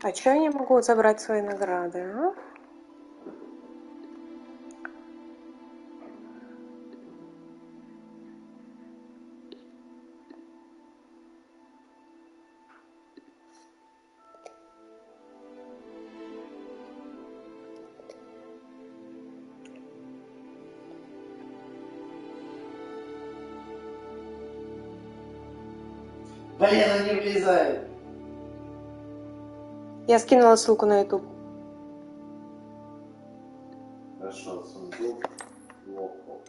А чё я не могу забрать свои награды, а? Блин, он не влезает. Я скинула ссылку на YouTube. Хорошо, сундук. Локо.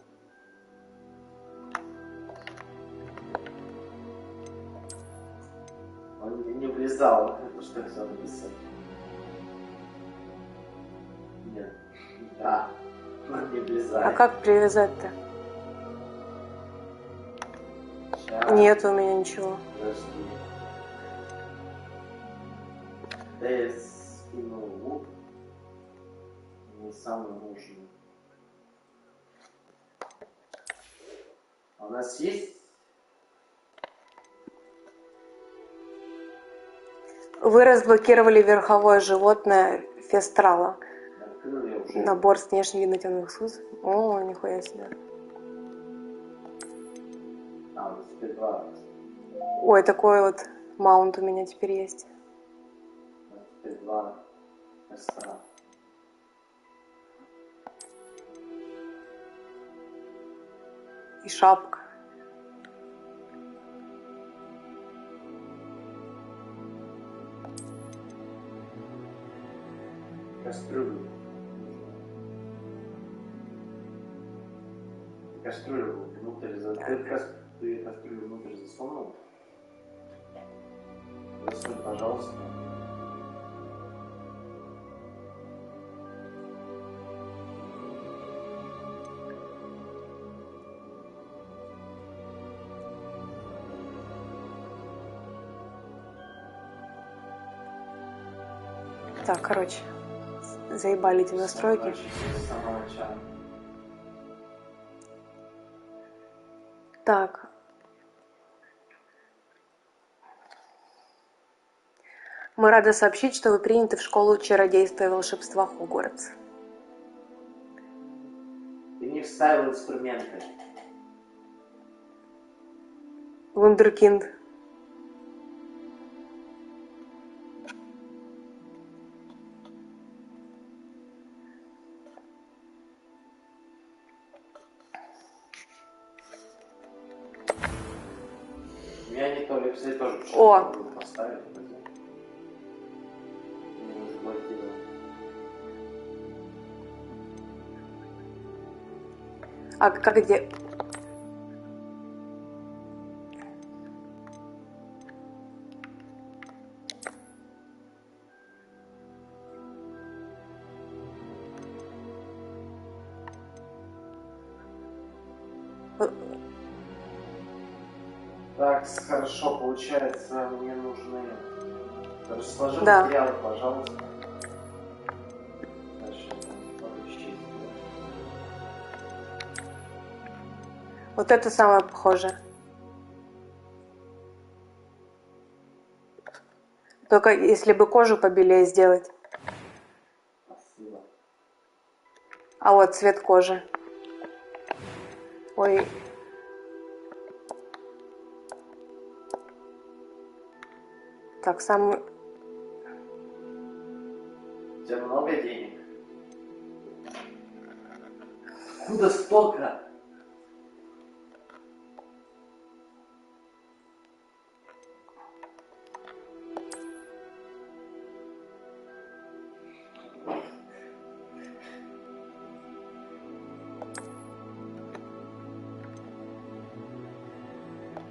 Он не влезал. Это что я хотел написать? Нет. Да. Он не влезает. А как привязать-то? Сейчас. Нет у меня ничего. Подожди. Да я скинул лук. Не самый нужный. А у нас есть? Вы разблокировали верховое животное Фестрала. Открыли уже. Набор с внешним видом темных искусств. О, нихуя себе. А, у нас теперь два. Ой, такой вот маунт у меня теперь есть. У нас теперь два костра. И шапка. Кастрюлю. Кастрюлю внутрь ты кастрюлю внутрь засунул. Засунь, пожалуйста. Так, короче, заебали эти настройки. С самого начала. Так. Мы рады сообщить, что вы приняты в школу чародейства и волшебства Хогвартс. Ты не вставил инструменты. Вундеркинд. Я не то ли, кстати, тоже О! поставить. Не заблокировал. А как где? Так, хорошо, получается, мне нужны... Расложи Да. материалы, пожалуйста. Дальше там пару вещей сделаю. Вот это самое похожее. Только если бы кожу побелее сделать. Спасибо. А вот цвет кожи. Ой. Так, самый... У тебя много денег? Откуда столько?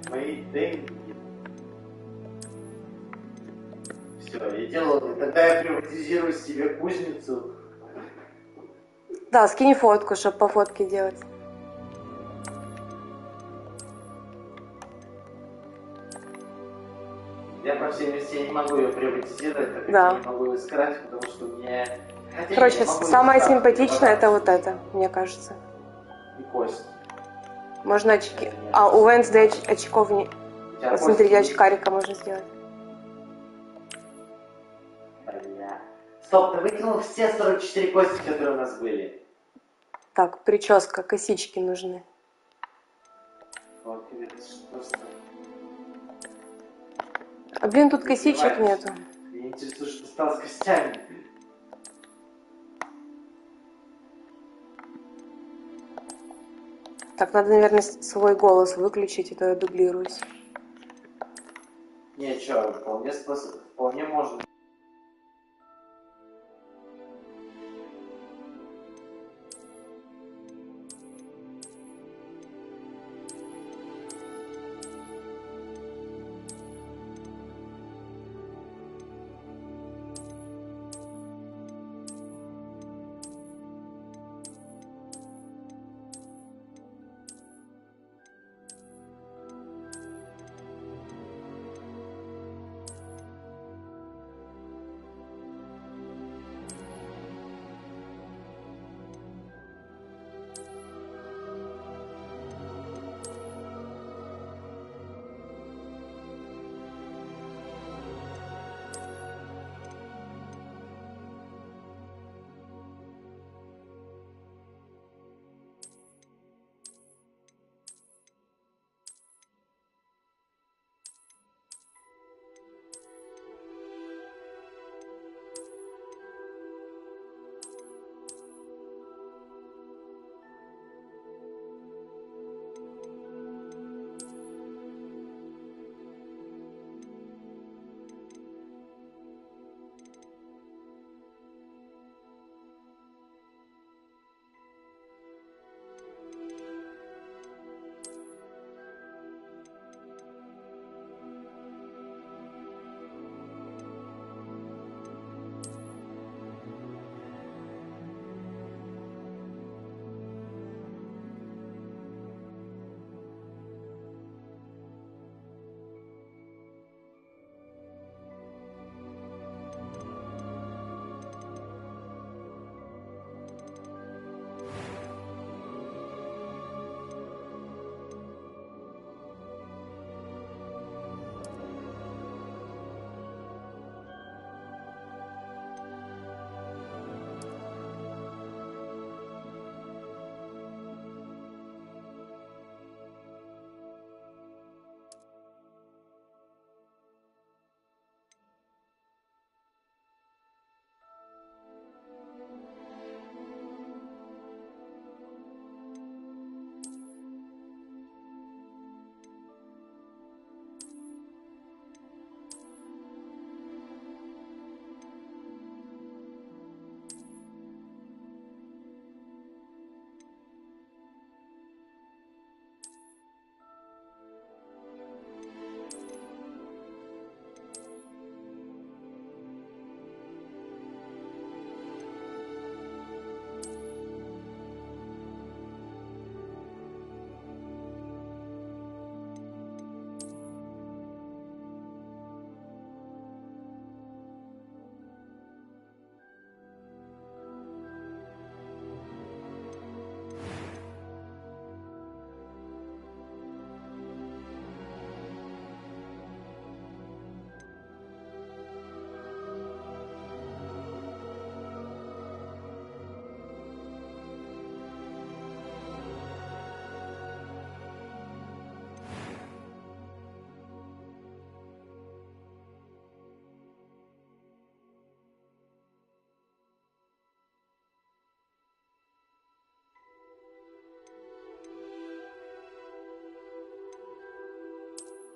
Мои деньги. Все, я делаю. Тогда я приватизирую себе кузницу. Да, скинь фотку, чтобы по фотке делать. Я, по всей версии, не могу ее приватизировать, так как Да. я не могу ее скрыть, потому что мне... Хотя Короче, я могу самое искать, симпатичное мне это вот это, мне кажется. И кость. Можно очки... А, у Венсдей очков не... У тебя Вот смотрите, кость есть? очкарика можно сделать. А Бля. Стоп, ты выкинул все 44 кости, которые у нас были. Так, прическа, косички нужны. Вот, это ж просто... А блин, тут Ты косичек понимаешь, нету. меня интересует, что стало с костями. Так, надо, наверное, свой голос выключить, а то я дублируюсь. Не, чё, вполне можно.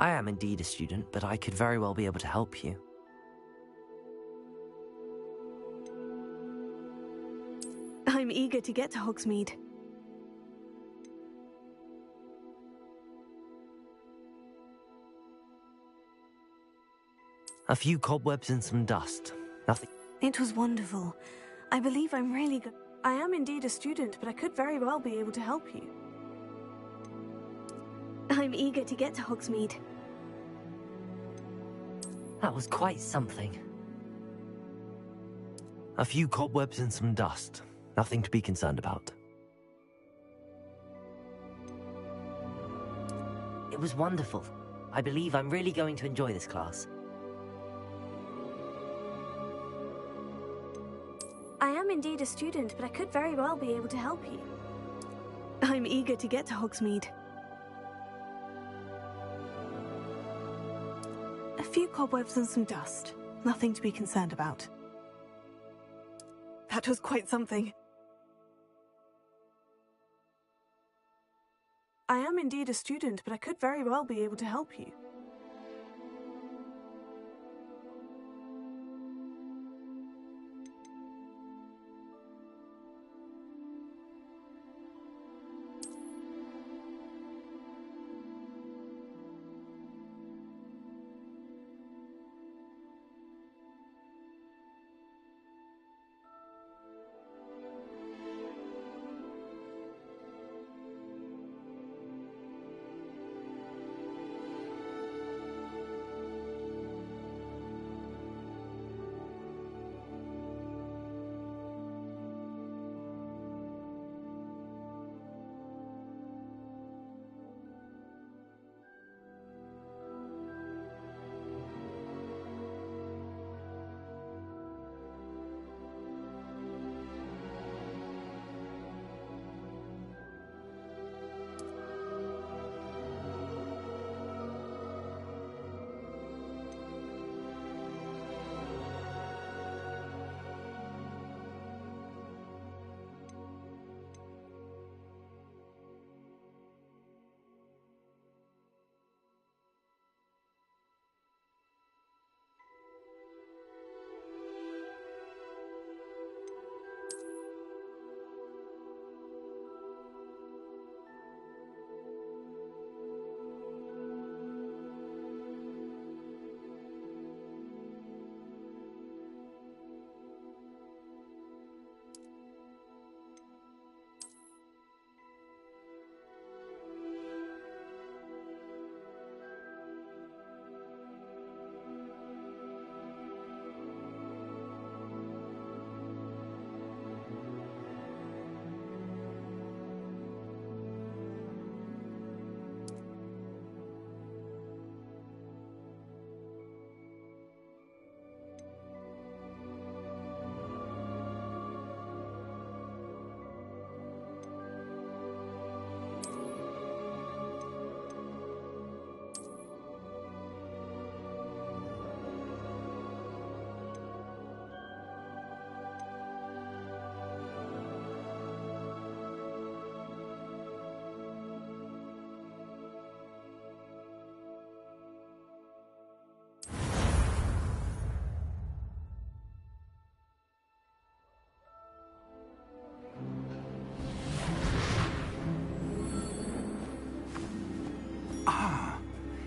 I am indeed a student, but I could very well be able to help you. I'm eager to get to Hogsmeade. A few cobwebs and some dust. Nothing. It was wonderful. I believe I'm really good. I am indeed a student, but I could very well be able to help you. I'm eager to get to Hogsmeade. That was quite something. A few cobwebs and some dust. Nothing to be concerned about. It was wonderful. I believe I'm really going to enjoy this class. I am indeed a student, but I could very well be able to help you. I'm eager to get to Hogsmeade. A few cobwebs and some dust. Nothing to be concerned about. That was quite something. I am indeed a student, but I could very well be able to help you.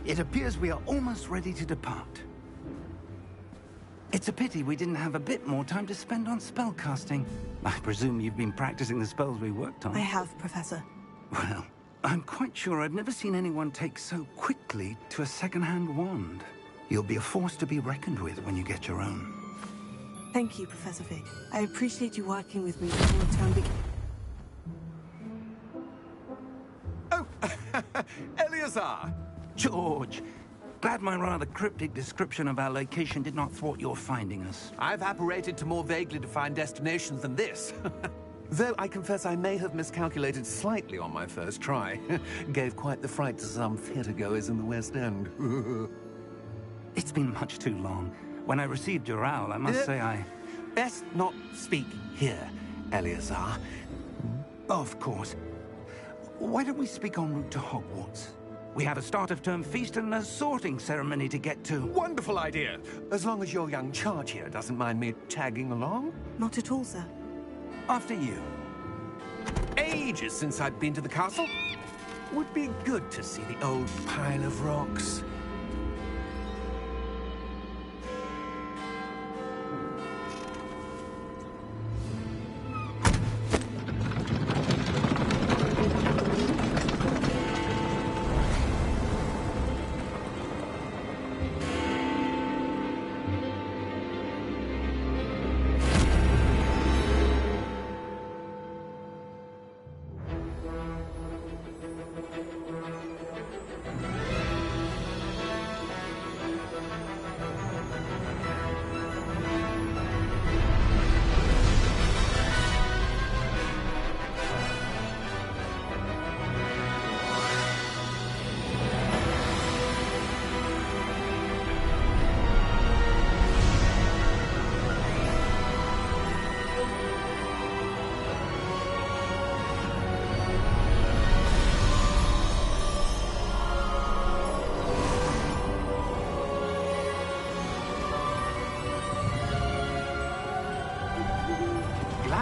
It appears we are almost ready to depart. It's a pity we didn't have a bit more time to spend on spellcasting. I presume you've been practicing the spells we worked on. I have, Professor. Well, I'm quite sure I've never seen anyone take so quickly to a second-hand wand. You'll be a force to be reckoned with when you get your own. Thank you, Professor Fig. I appreciate you working with me before the term begins. Oh, Eleazar! George, glad my rather cryptic description of our location did not thwart your finding us. I've apparated to more vaguely defined destinations than this. Though I confess I may have miscalculated slightly on my first try. Gave quite the fright to some theatregoers in the West End. It's been much too long. When I received your owl, I must say I... Best not speak here, Eleazar. Of course. Why don't we speak en route to Hogwarts? We have a start-of-term feast and a sorting ceremony to get to. Wonderful idea! As long as your young charge here doesn't mind me tagging along. Not at all, sir. After you. Ages since I'd been to the castle. Would be good to see the old pile of rocks.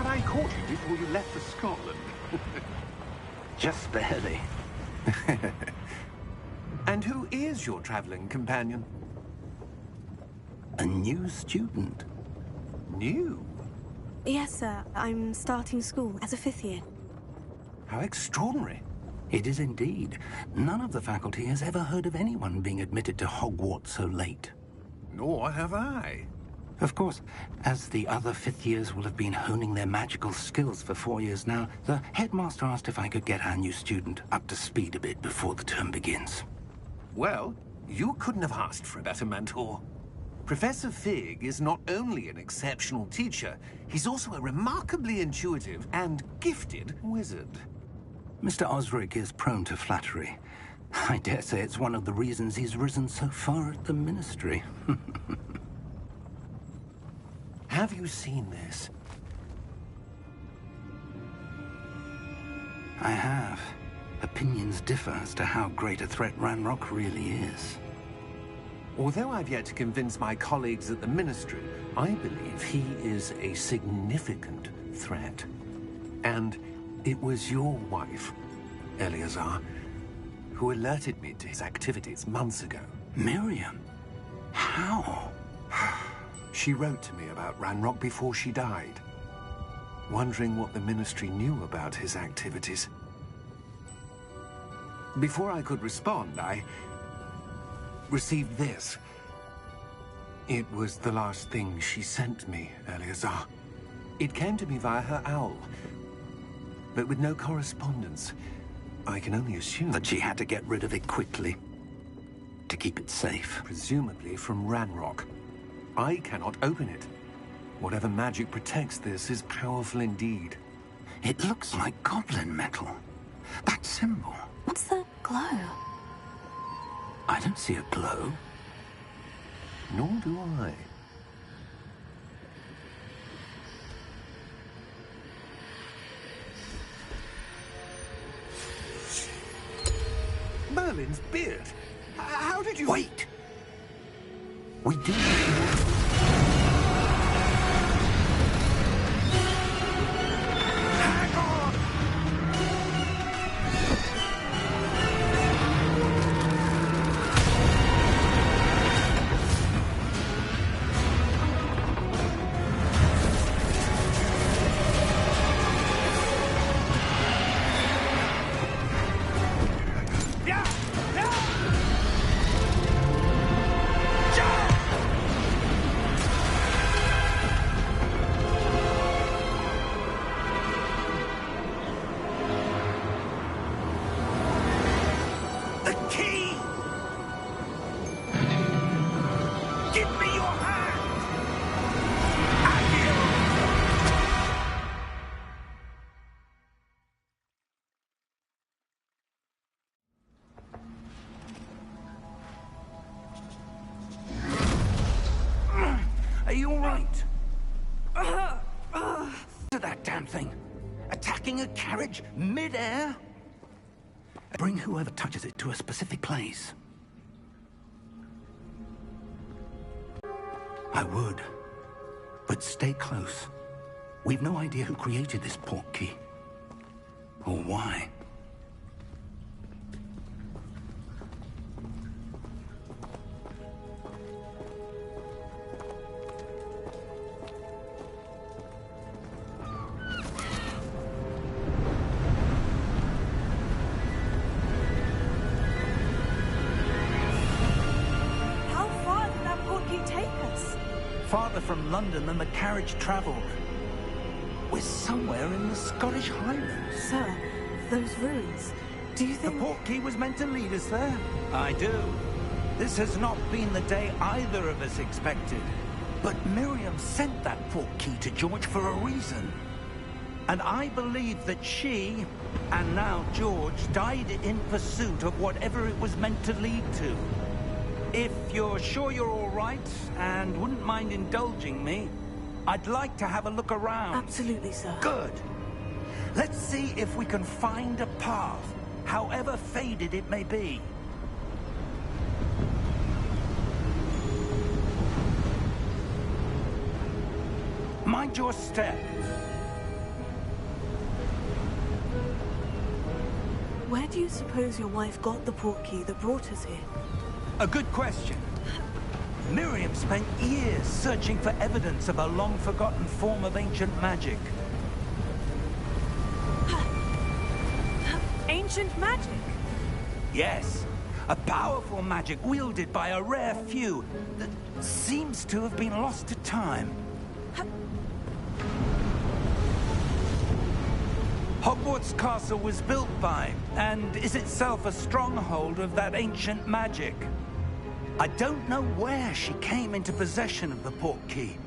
Had I caught you before you left for Scotland? Just barely. And who is your traveling companion? A new student. New? Yes, sir. I'm starting school as a 5th year. How extraordinary. It is indeed. None of the faculty has ever heard of anyone being admitted to Hogwarts so late. Nor have I. Of course, as the other 5th years will have been honing their magical skills for 4 years now, the headmaster asked if I could get our new student up to speed a bit before the term begins. Well, you couldn't have asked for a better mentor. Professor Fig is not only an exceptional teacher, he's also a remarkably intuitive and gifted wizard. Mr. Osric is prone to flattery. I dare say it's one of the reasons he's risen so far at the Ministry. Have you seen this? I have. Opinions differ as to how great a threat Ranrock really is. Although I've yet to convince my colleagues at the Ministry, I believe he is a significant threat. And it was your wife, Eleazar, who alerted me to his activities months ago. Miriam? How? She wrote to me about Ranrock before she died, wondering what the Ministry knew about his activities. Before I could respond, I received this. It was the last thing she sent me, Eleazar. It came to me via her owl, but with no correspondence. I can only assume That she had to get rid of it quickly, to keep it safe. presumably from Ranrock. I cannot open it. Whatever magic protects this is powerful indeed. It looks like goblin metal. That symbol. What's the glow? I don't see a glow. Nor do I. Merlin's beard. How did you... Wait! We do. Hang on! Yeah! Yeah! The key! Give me your hand! Are you all right? To that damn thing. Attacking a carriage mid-air? Bring whoever touches it to a specific place. I would. But stay close. We've no idea who created this portkey. Or why. How far did that portkey take us? Farther from London than the carriage travelled. We're somewhere in the Scottish Highlands. Sir, those ruins. Do you The think... portkey was meant to lead us there? I do. This has not been the day either of us expected. But Miriam sent that portkey to George for a reason. And I believe that she, and now George, died in pursuit of whatever it was meant to lead to. If you're sure you're all right, and wouldn't mind indulging me, I'd like to have a look around. Absolutely, sir. Good. Let's see if we can find a path, however faded it may be. Mind your step. Where do you suppose your wife got the portkey that brought us here? A good question. Miriam spent years searching for evidence of a long-forgotten form of ancient magic. Ancient magic? Yes, a powerful magic wielded by a rare few that seems to have been lost to time. Hogwarts Castle was built by, and is itself a stronghold of that ancient magic. I don't know where she came into possession of the portkey,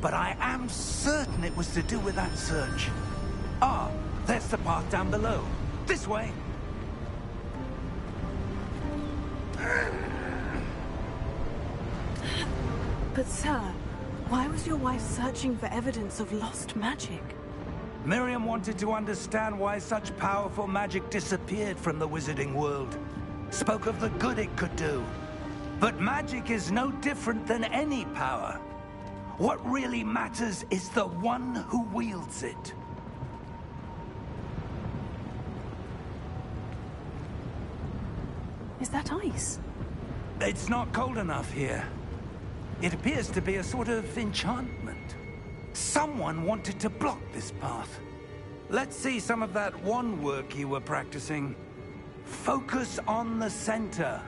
but I am certain it was to do with that search. Ah, there's the path down below. This way. But sir, why was your wife searching for evidence of lost magic? Miriam wanted to understand why such powerful magic disappeared from the wizarding world. Spoke of the good it could do. But magic is no different than any power. What really matters is the one who wields it. Is that ice? It's not cold enough here. It appears to be a sort of enchantment. Someone wanted to block this path. Let's see some of that wand work you were practicing. Focus on the center.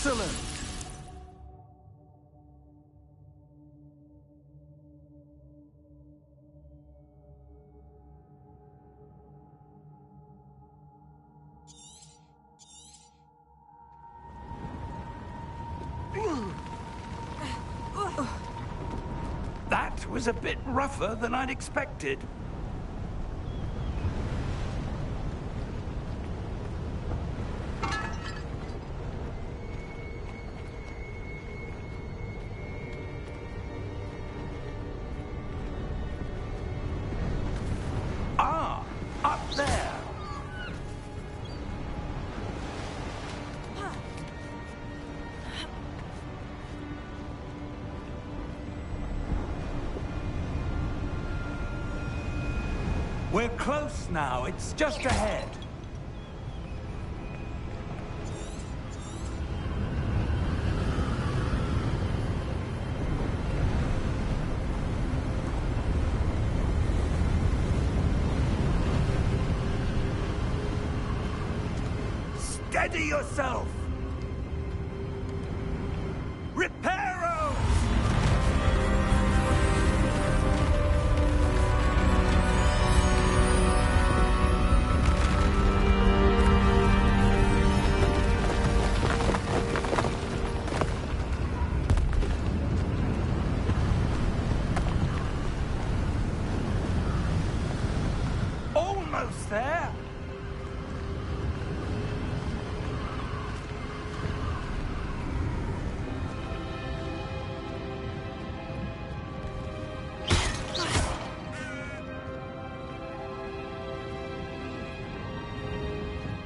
Excellent! That was a bit rougher than I'd expected. Ah, up there. We're close now. It's just ahead. Steady yourself! Reparo! Almost there!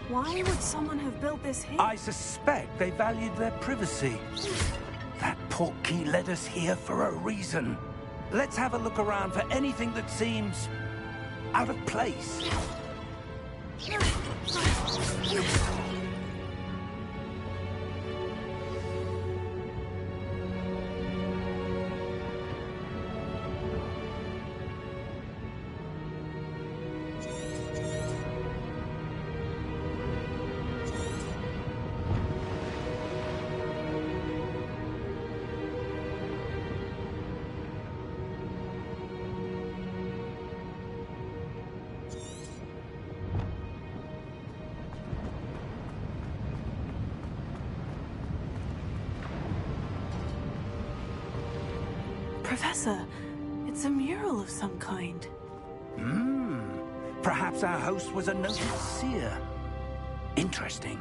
Why would someone have built this here? I suspect they valued their privacy. That portkey led us here for a reason. Let's have a look around for anything that seems out of place. Professor, it's a mural of some kind. Perhaps our host was a noted seer. Interesting.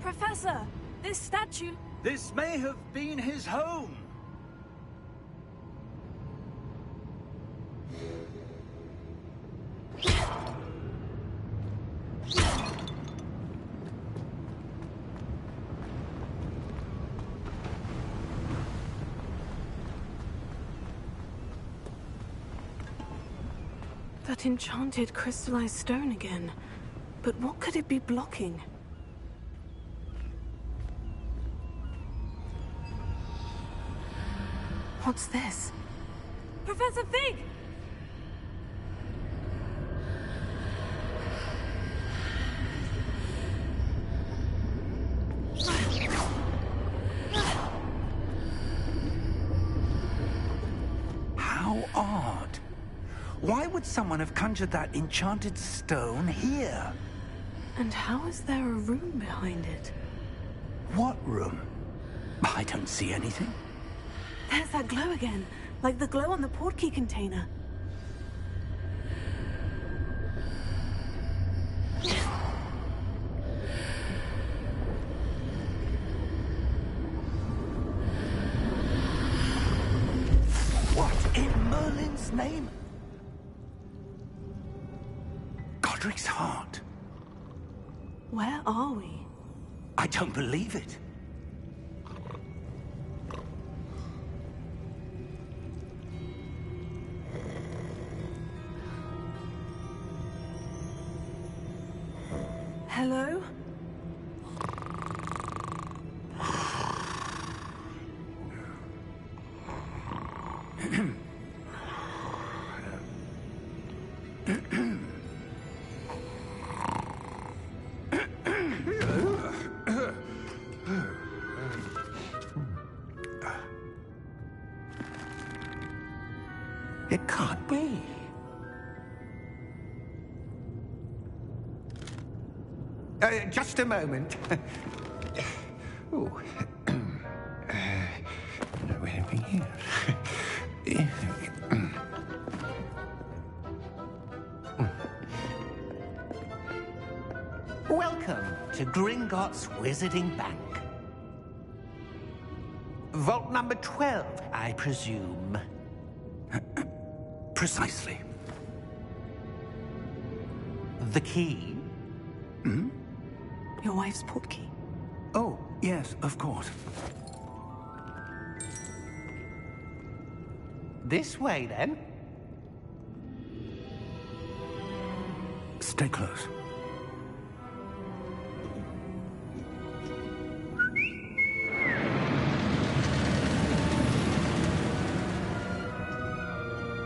Professor, this statue... This may have been his home. That enchanted crystallized stone again. But what could it be blocking? What's this? Professor Fig! How odd. Why would someone have conjured that enchanted stone here? And how is there a room behind it? What room? I don't see anything. There's that glow again, like the glow on the portkey container. What in Merlin's name? Godric's heart. Where are we? I don't believe it. Hello? It can't be. Just a moment. Oh. Anything here? Welcome to Gringotts Wizarding Bank. Vault number 12, I presume. Precisely. The key? Your wife's portkey. Oh, yes, of course. This way, then. Stay close.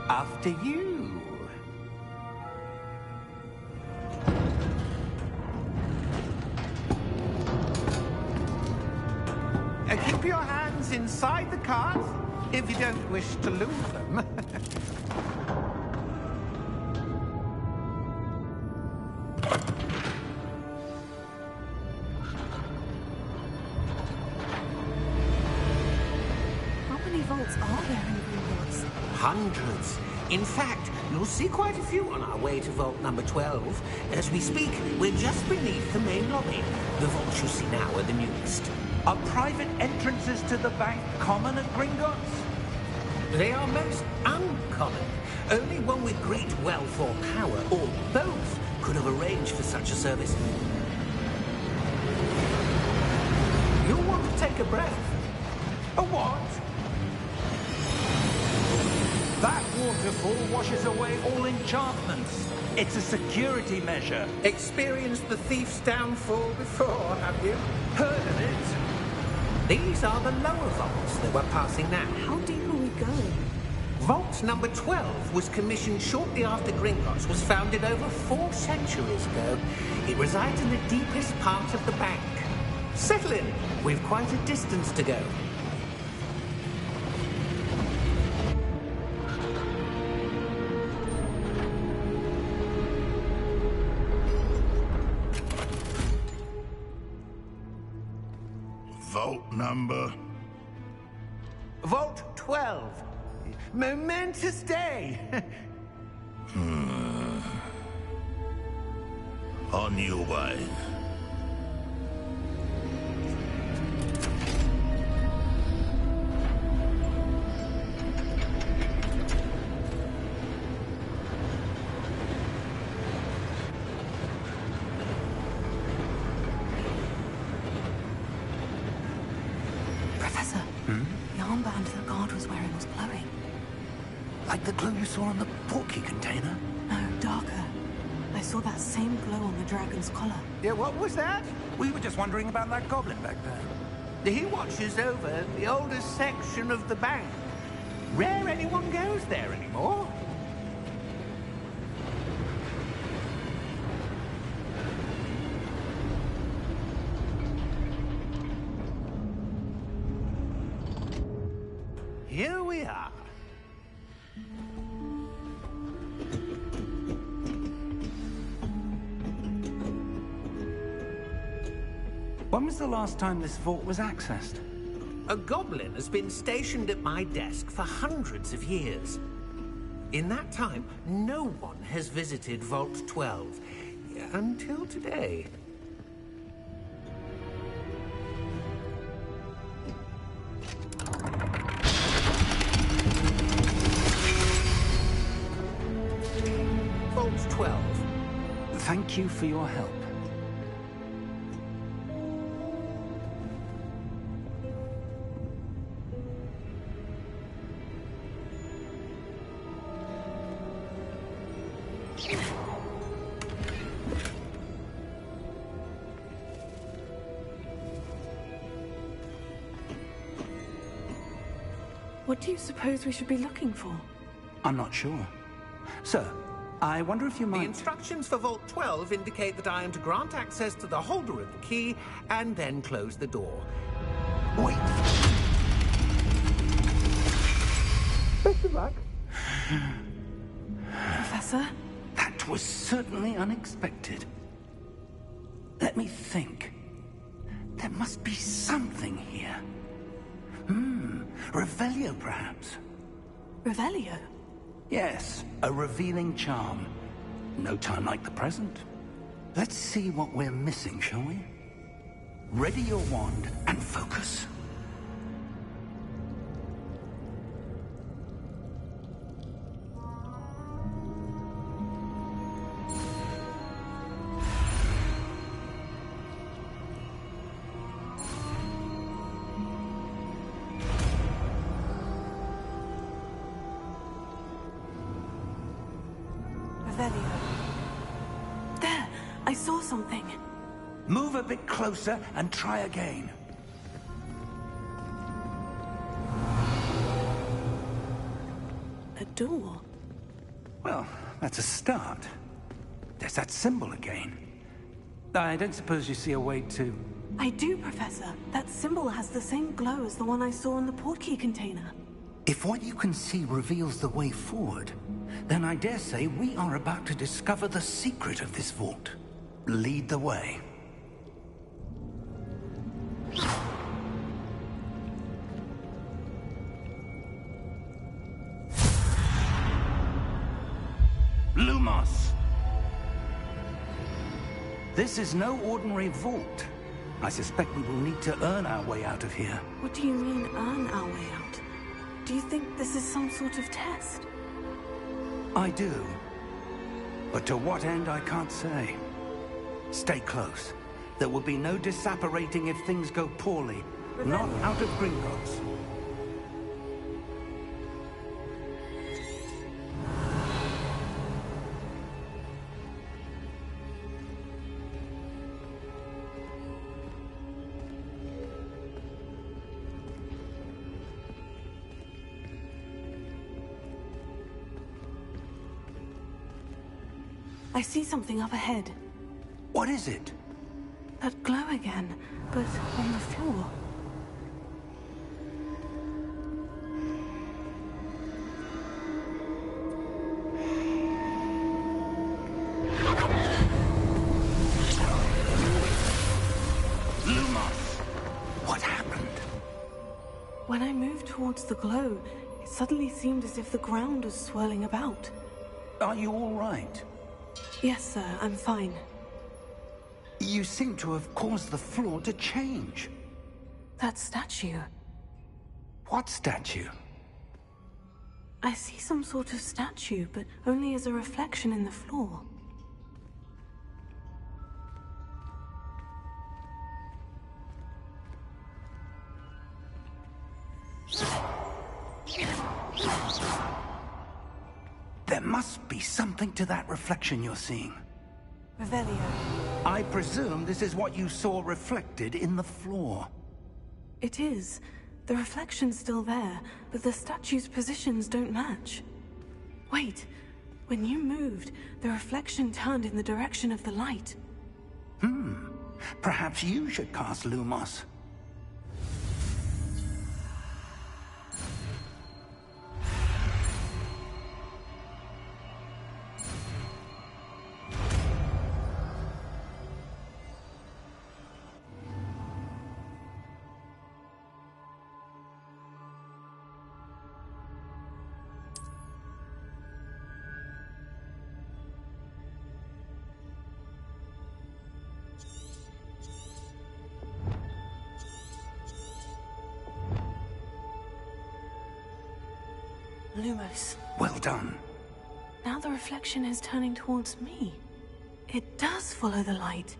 After you. Keep your hands inside the cart if you don't wish to lose them. How many vaults are there in Hogwarts? Hundreds. In fact, you'll see quite a few on our way to vault number 12. As we speak, we're just beneath the main lobby. The vaults you see now are the newest. Are private entrances to the bank common at Gringotts? They are most uncommon. Only one with great wealth or power, or both, could have arranged for such a service. You'll want to take a breath. A what? That waterfall washes away all enchantments. It's a security measure. Experienced the thief's downfall before, have you? Heard of it? These are the lower vaults that we're passing now. How deep are we going? Vault number 12 was commissioned shortly after Gringotts was founded over 4 centuries ago. It resides in the deepest part of the bank. Settle in. We've quite a distance to go. Vault number? Vault 12. Momentous day. On your way. Professor, the armband the guard was wearing was glowing. Like the glow you saw on the portkey container? No, darker. I saw that same glow on the dragon's collar. Yeah, what was that? We were just wondering about that goblin back there. He watches over the oldest section of the bank. Rare anyone goes there anymore. Here we are. When was the last time this vault was accessed? A goblin has been stationed at my desk for hundreds of years. In that time, no one has visited Vault 12. Until today. Vault 12. Thank you for your help. What do you suppose we should be looking for? I'm not sure. Sir, I wonder if you The might... instructions for Vault 12 indicate that I am to grant access to the holder of the key and then close the door. Wait! Best of luck. Professor? That was certainly unexpected. Let me think. There must be something here. Revelio, perhaps? Revelio? Yes, a revealing charm. No time like the present. Let's see what we're missing, shall we? Ready your wand and focus. Revelio. There! I saw something. Move a bit closer and try again. A door. Well, that's a start. There's that symbol again. I don't suppose you see a way to... I do, Professor. That symbol has the same glow as the one I saw in the portkey container. If what you can see reveals the way forward, then I dare say we are about to discover the secret of this vault. Lead the way. This is no ordinary vault. I suspect we will need to earn our way out of here. What do you mean, earn our way out? Do you think this is some sort of test? I do. But to what end, I can't say. Stay close. There will be no disapparating if things go poorly. Not out of Gringotts. I see something up ahead. What is it? That glow again, but on the floor. Lumos! What happened? When I moved towards the glow, it suddenly seemed as if the ground was swirling about. Are you all right? Yes, sir, I'm fine. You seem to have caused the floor to change. That statue. What statue? I see some sort of statue, but only as a reflection in the floor. There must be something to that reflection you're seeing. Revelio. I presume this is what you saw reflected in the floor. It is. The reflection's still there, but the statue's positions don't match. Wait. When you moved, the reflection turned in the direction of the light. Perhaps you should cast Lumos. Lumos. Well done. Now the reflection is turning towards me. It does follow the light.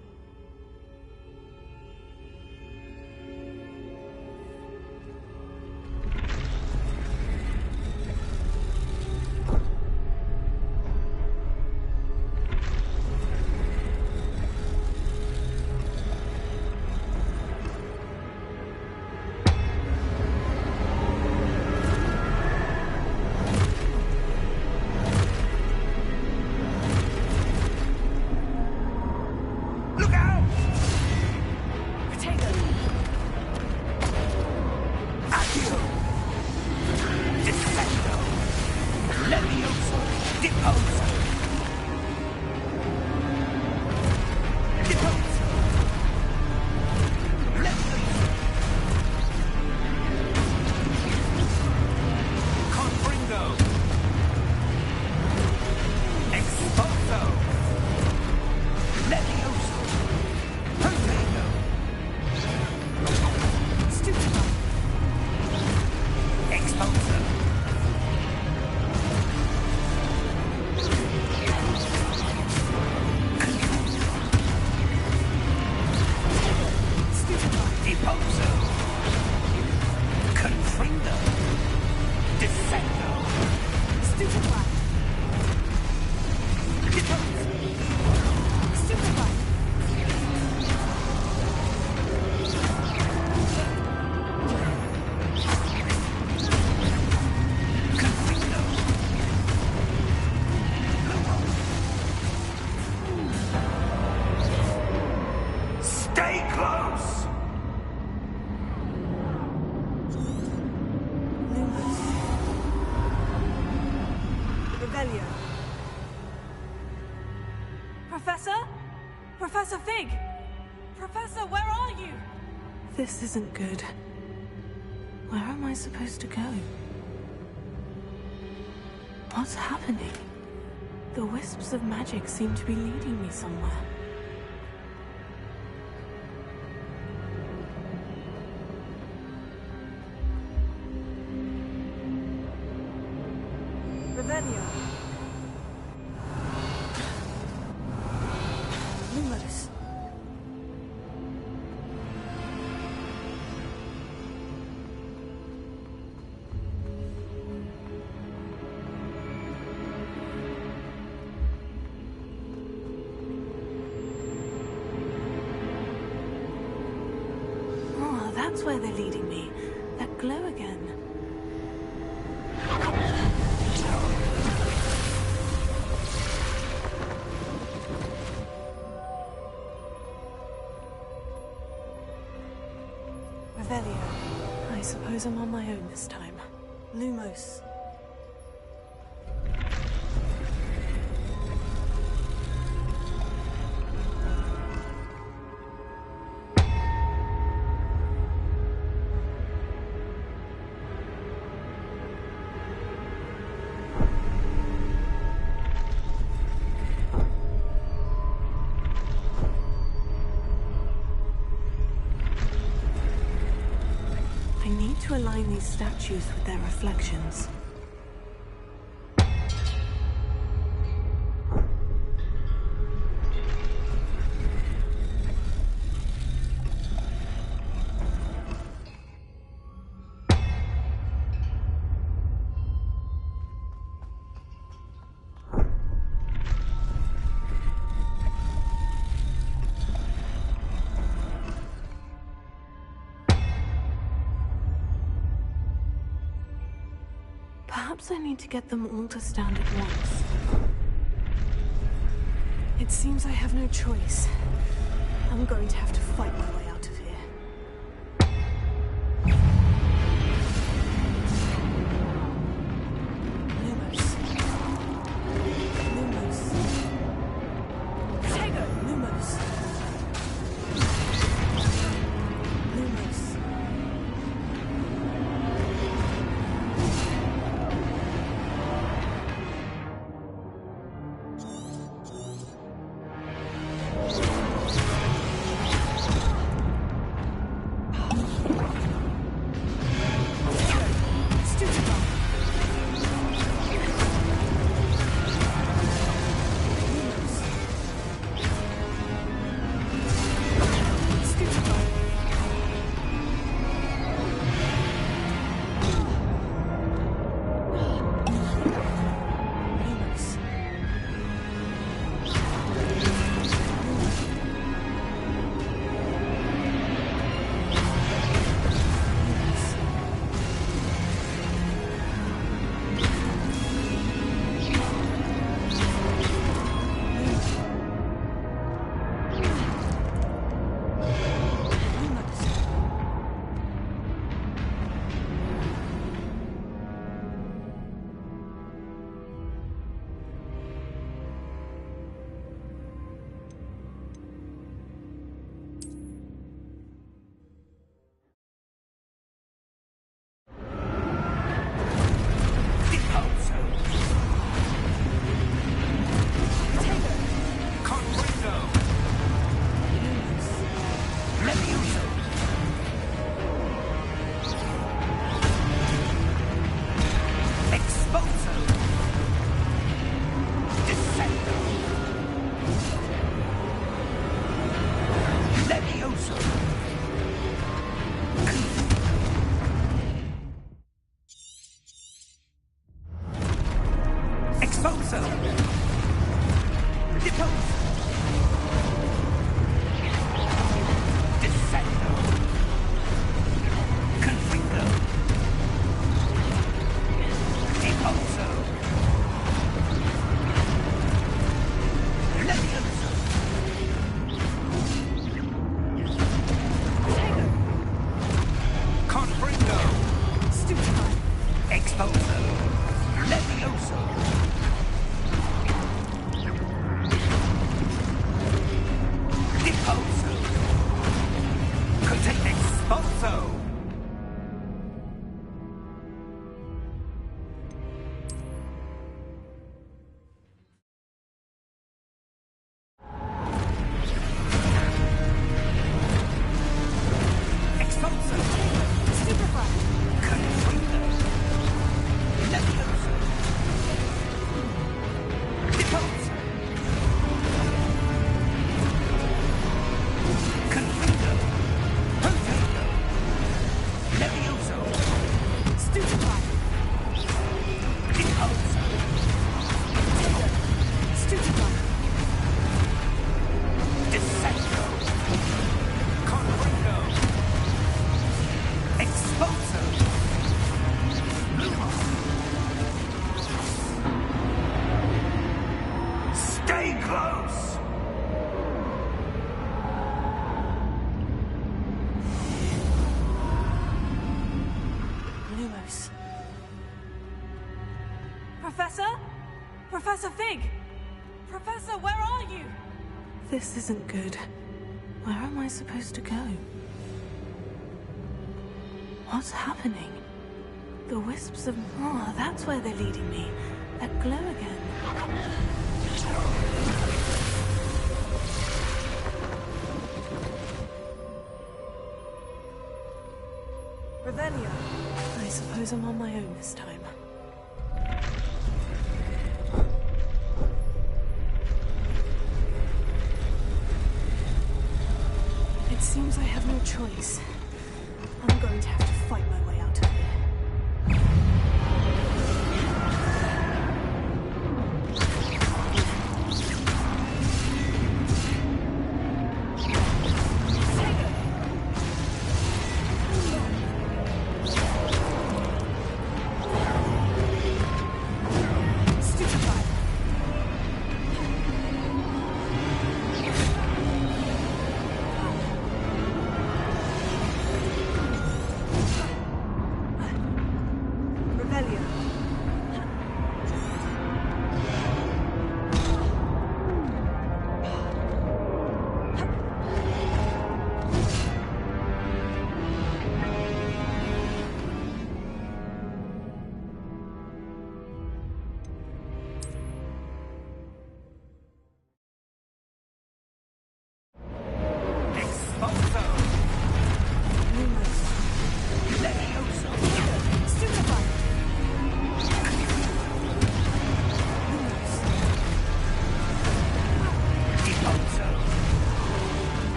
Professor? Professor Fig! Professor, where are you? This isn't good. Where am I supposed to go? What's happening? The wisps of magic seem to be leading me somewhere. Revelio. Lumos. Oh, that's where they're leading me. That glow again. Revelio. I suppose I'm on my own this time. Lumos. I need to align these statues with their reflections. Perhaps I need to get them all to stand at once. It seems I have no choice. I'm going to have to fight my way out of here. Lumos. Lumos. Tego! Lumos. Lumos. Professor Fig! Professor, where are you? This isn't good. Where am I supposed to go? What's happening? The wisps of... Oh, that's where they're leading me. That glow again. Revelio. I suppose I'm on my own this time. It seems I have no choice. I'm going to have to fight my way out of here.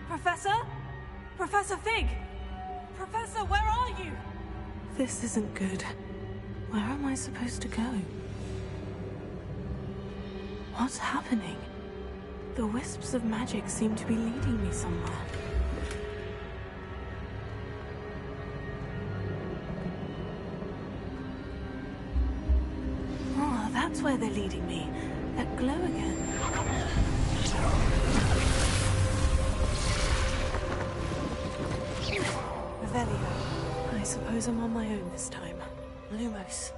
Professor? Professor Fig! Professor, where are you? This isn't good. Where am I supposed to go? What's happening? The wisps of magic seem to be leading me somewhere. Oh, that's where they're leading me. That glow again. Revelio. I suppose I'm on my own this time. Lumos.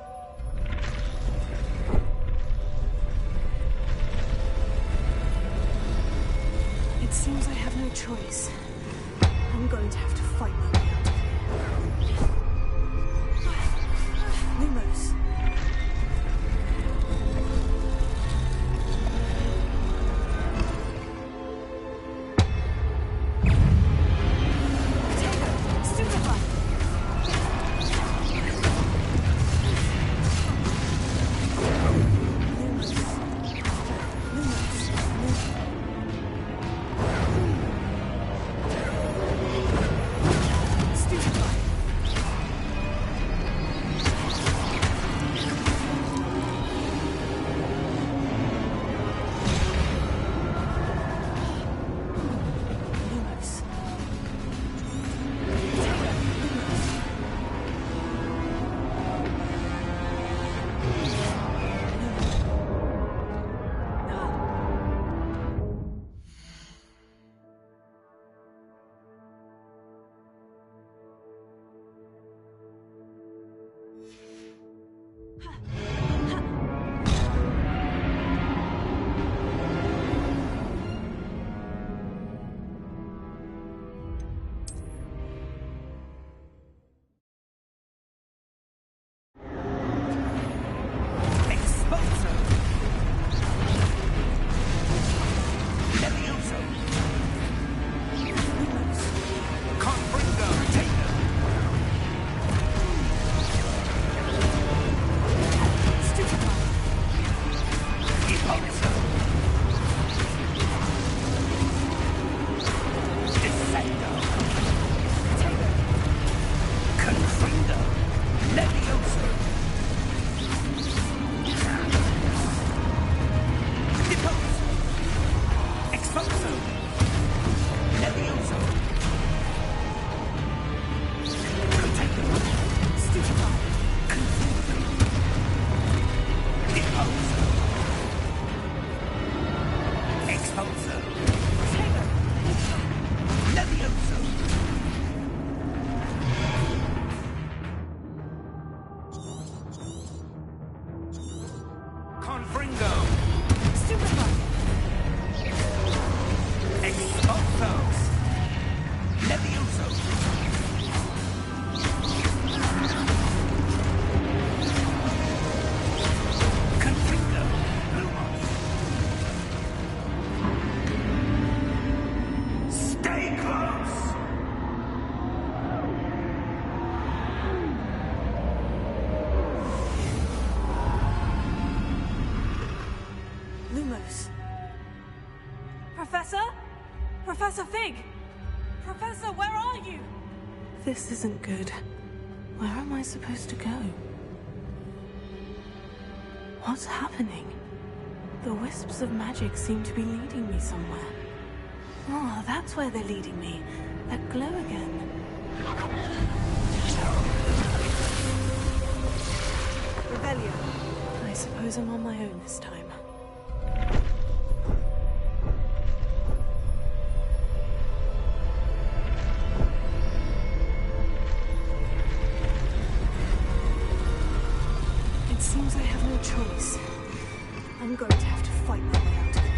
It seems I have no choice. I'm going to have to fight my way out of here. Lumos. Professor Fig! Professor, where are you? This isn't good. Where am I supposed to go? What's happening? The wisps of magic seem to be leading me somewhere. Oh, that's where they're leading me. That glow again. Rebellion. I suppose I'm on my own this time. It seems I have no choice. I'm going to have to fight my way out of here.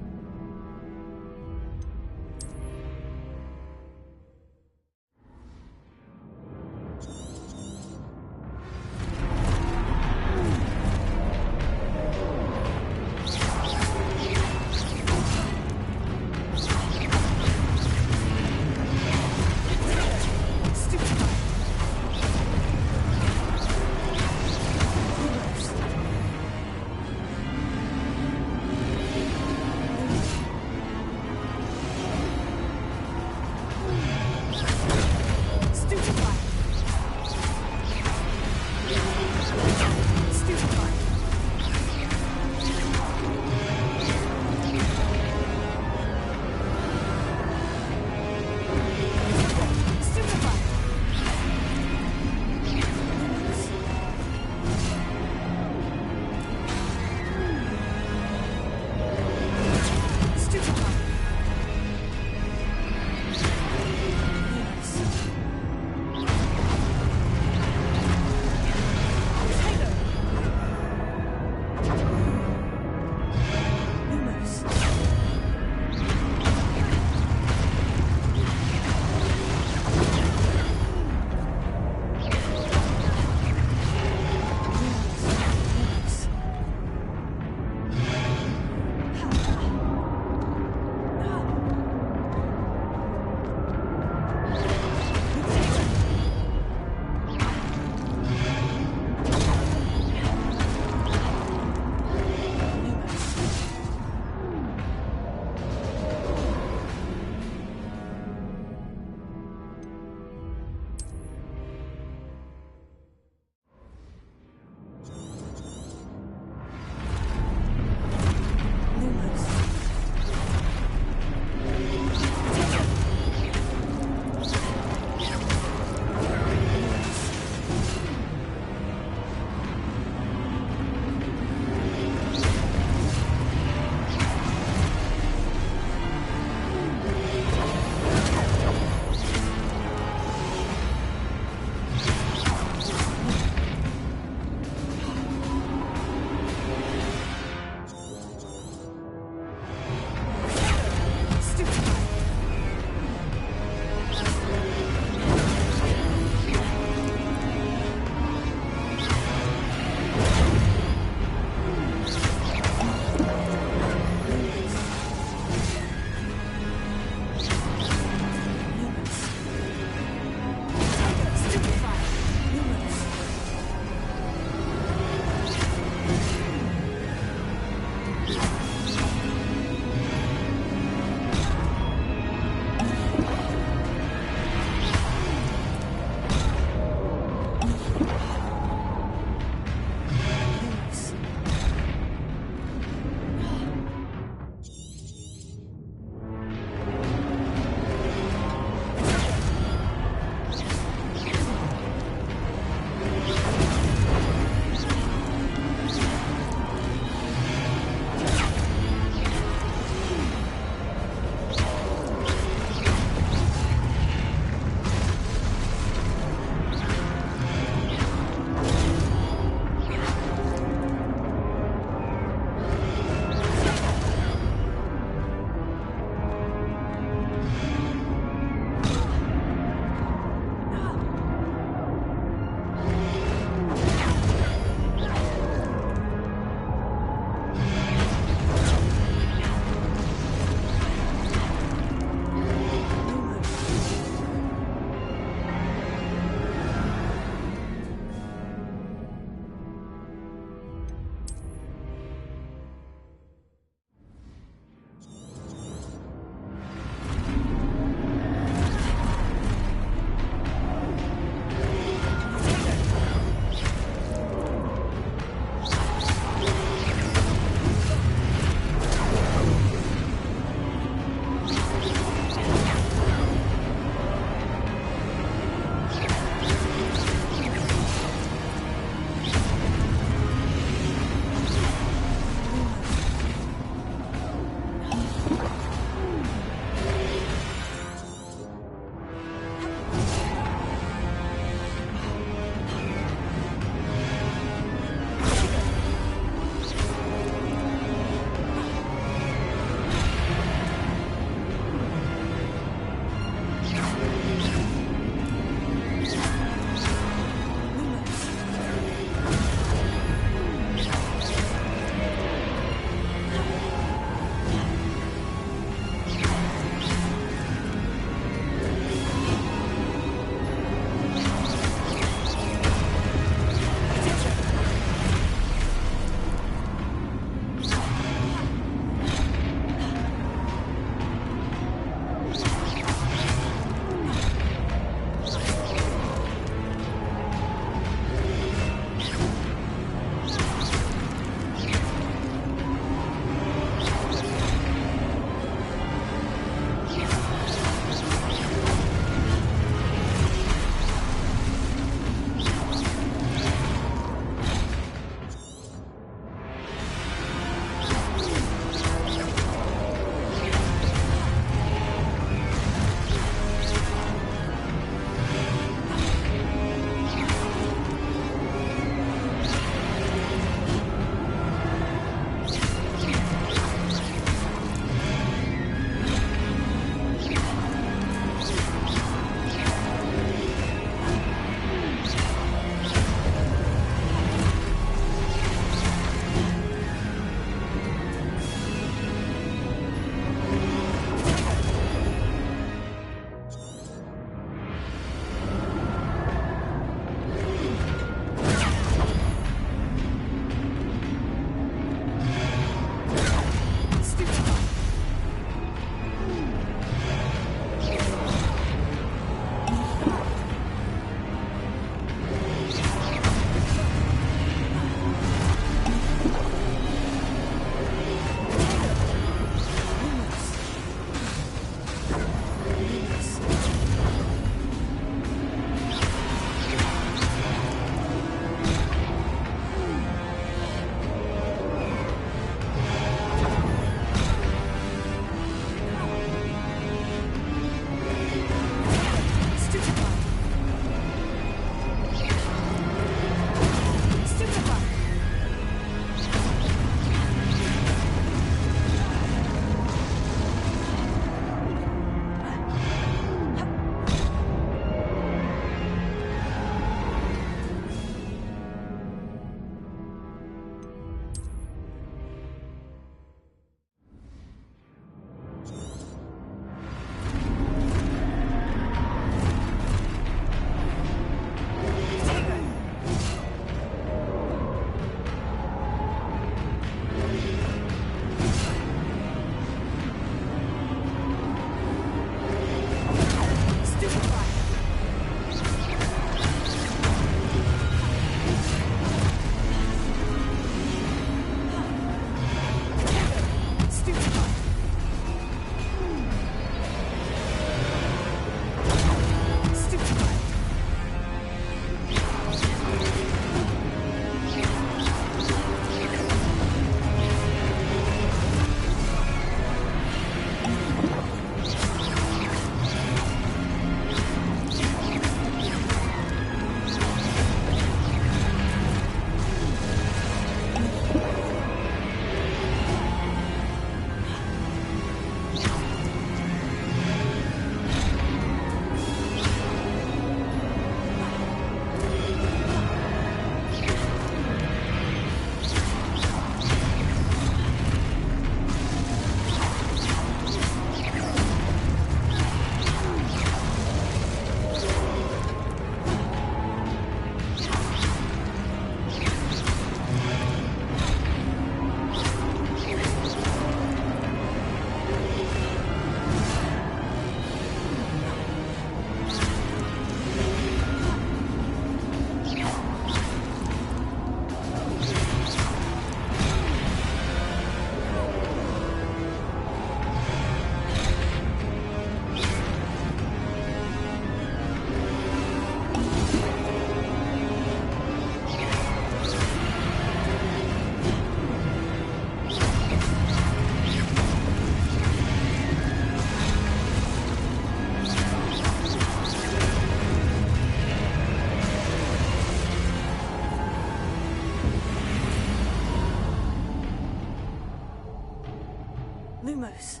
Almost.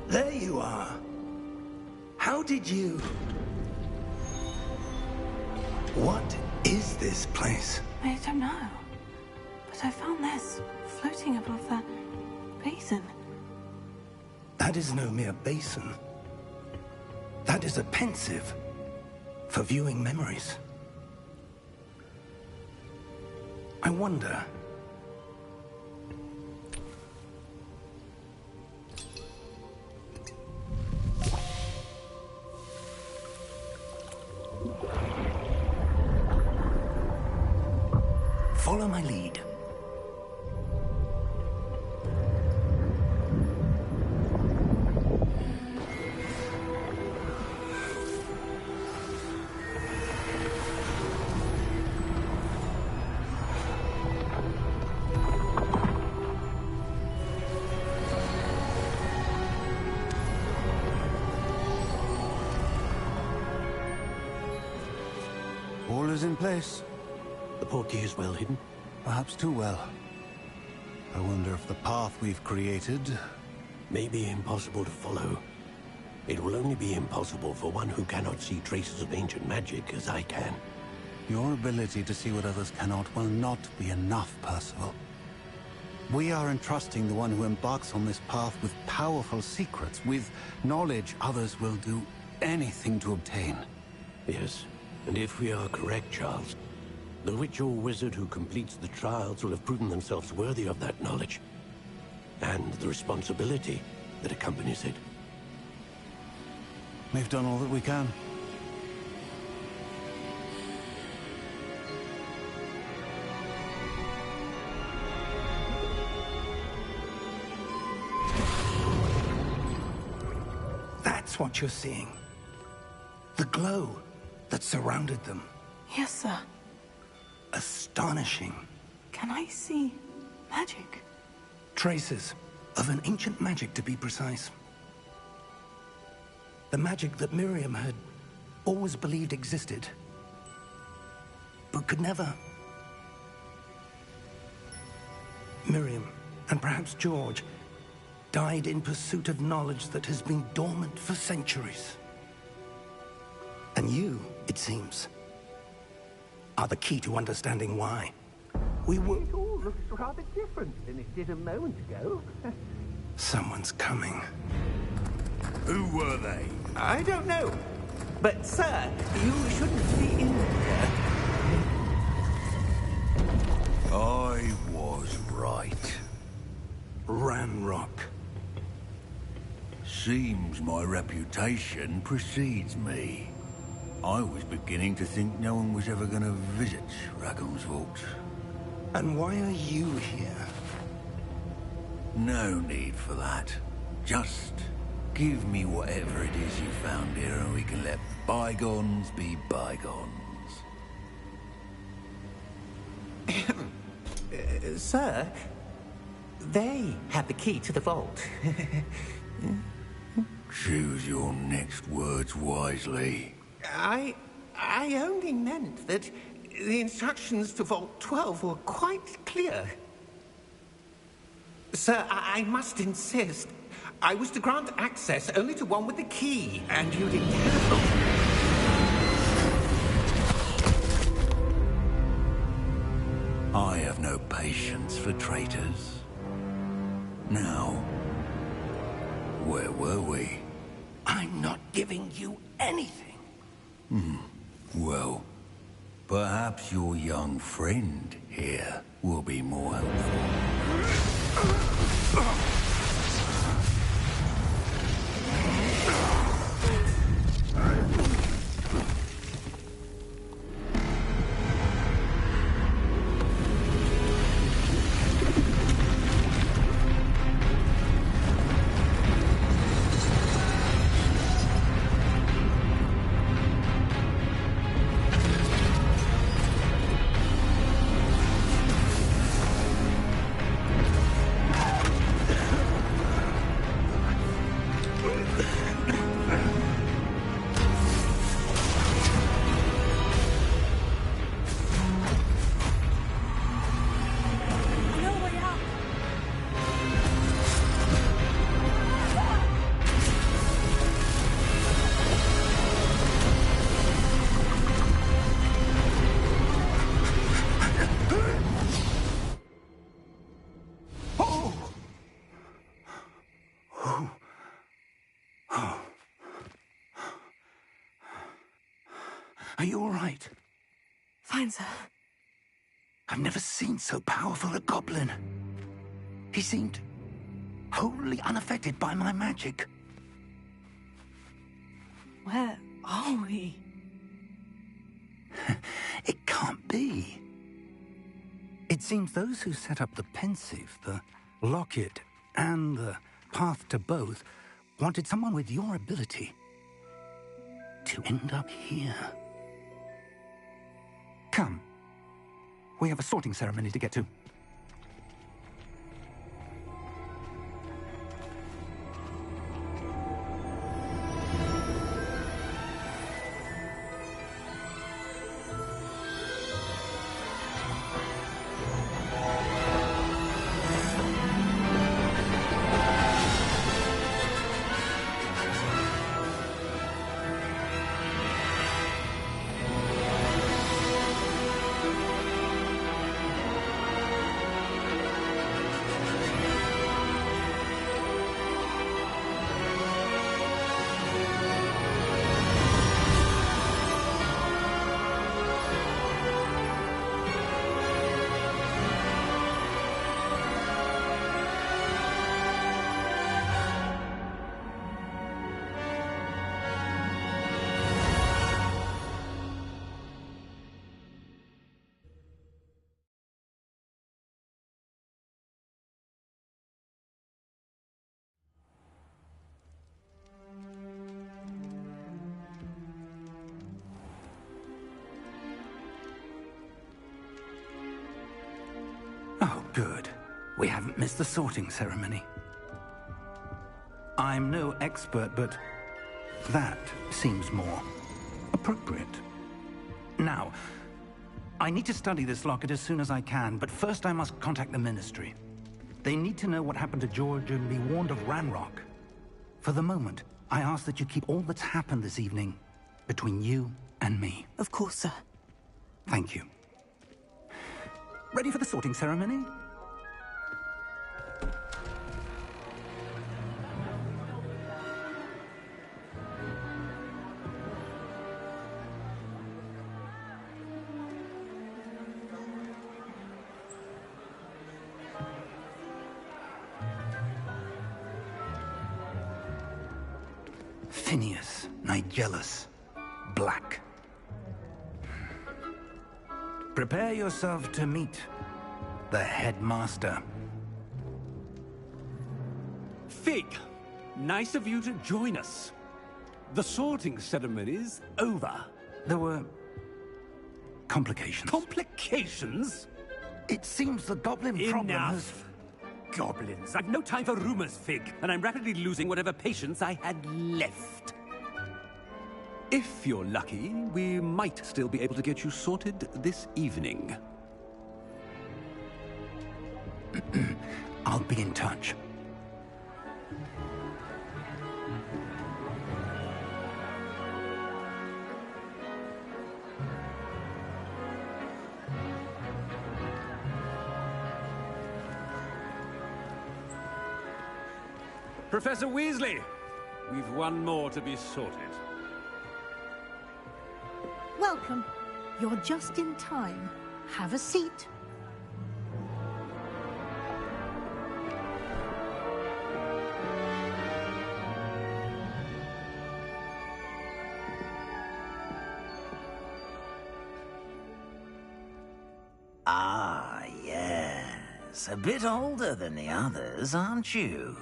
There you are. How did you... What is this place? I don't know. But I found this floating above that basin. That is no mere basin. That is a pensive for viewing memories. I wonder... Follow my lead. All is in place. The portkey is well hidden. Perhaps too well. I wonder if the path we've created... May be impossible to follow. It will only be impossible for one who cannot see traces of ancient magic as I can. Your ability to see what others cannot will not be enough, Percival. We are entrusting the one who embarks on this path with powerful secrets, with knowledge others will do anything to obtain. Yes, and if we are correct, Charles, the witch or wizard who completes the trials will have proven themselves worthy of that knowledge, and the responsibility that accompanies it. We've done all that we can. That's what you're seeing. The glow that surrounded them. Yes, sir. Astonishing. Can I see magic? Traces of an ancient magic, to be precise. The magic that Miriam had always believed existed, but could never. Miriam, and perhaps George, died in pursuit of knowledge that has been dormant for centuries. And you, it seems, are the key to understanding why. We were... It all looks rather different than it did a moment ago. Someone's coming. Who were they? I don't know. But, sir, you shouldn't be in here. I was right. Ranrock. Seems my reputation precedes me. I was beginning to think no one was ever going to visit Rackham's vault. And why are you here? No need for that. Just give me whatever it is you found here and we can let bygones be bygones. Sir, they had the key to the vault. Choose your next words wisely. I only meant that the instructions to Vault 12 were quite clear. Sir, I must insist. I was to grant access only to one with the key, and you didn't have... I have no patience patience for traitors. Now, where were we? I'm not giving you anything. Well, perhaps your young friend here will be more helpful. Are you all right? Fine, sir. I've never seen so powerful a goblin. He seemed wholly unaffected by my magic. Where are we? It can't be. It seems those who set up the pensive, the locket, and the path to both wanted someone with your ability to end up here. Come. We have a sorting ceremony to get to. Oh, good. We haven't missed the sorting ceremony. I'm no expert, but that seems more appropriate. Now, I need to study this locket as soon as I can, but first I must contact the Ministry. They need to know what happened to George and be warned of Ranrock. For the moment, I ask that you keep all that's happened this evening between you and me. Of course, sir. Thank you. Ready for the sorting ceremony? Phineas, Nigellus, Black. Prepare yourself to meet the headmaster. Fig, nice of you to join us. The sorting ceremony's over. There were complications. Complications? It seems the goblin problem has... Enough! Goblins. I've no time for rumors, Fig, and I'm rapidly losing whatever patience I had left. If you're lucky, we might still be able to get you sorted this evening. I'll be in touch. Professor Weasley! We've one more to be sorted. Welcome. You're just in time. Have a seat. Ah, yes. A bit older than the others, aren't you?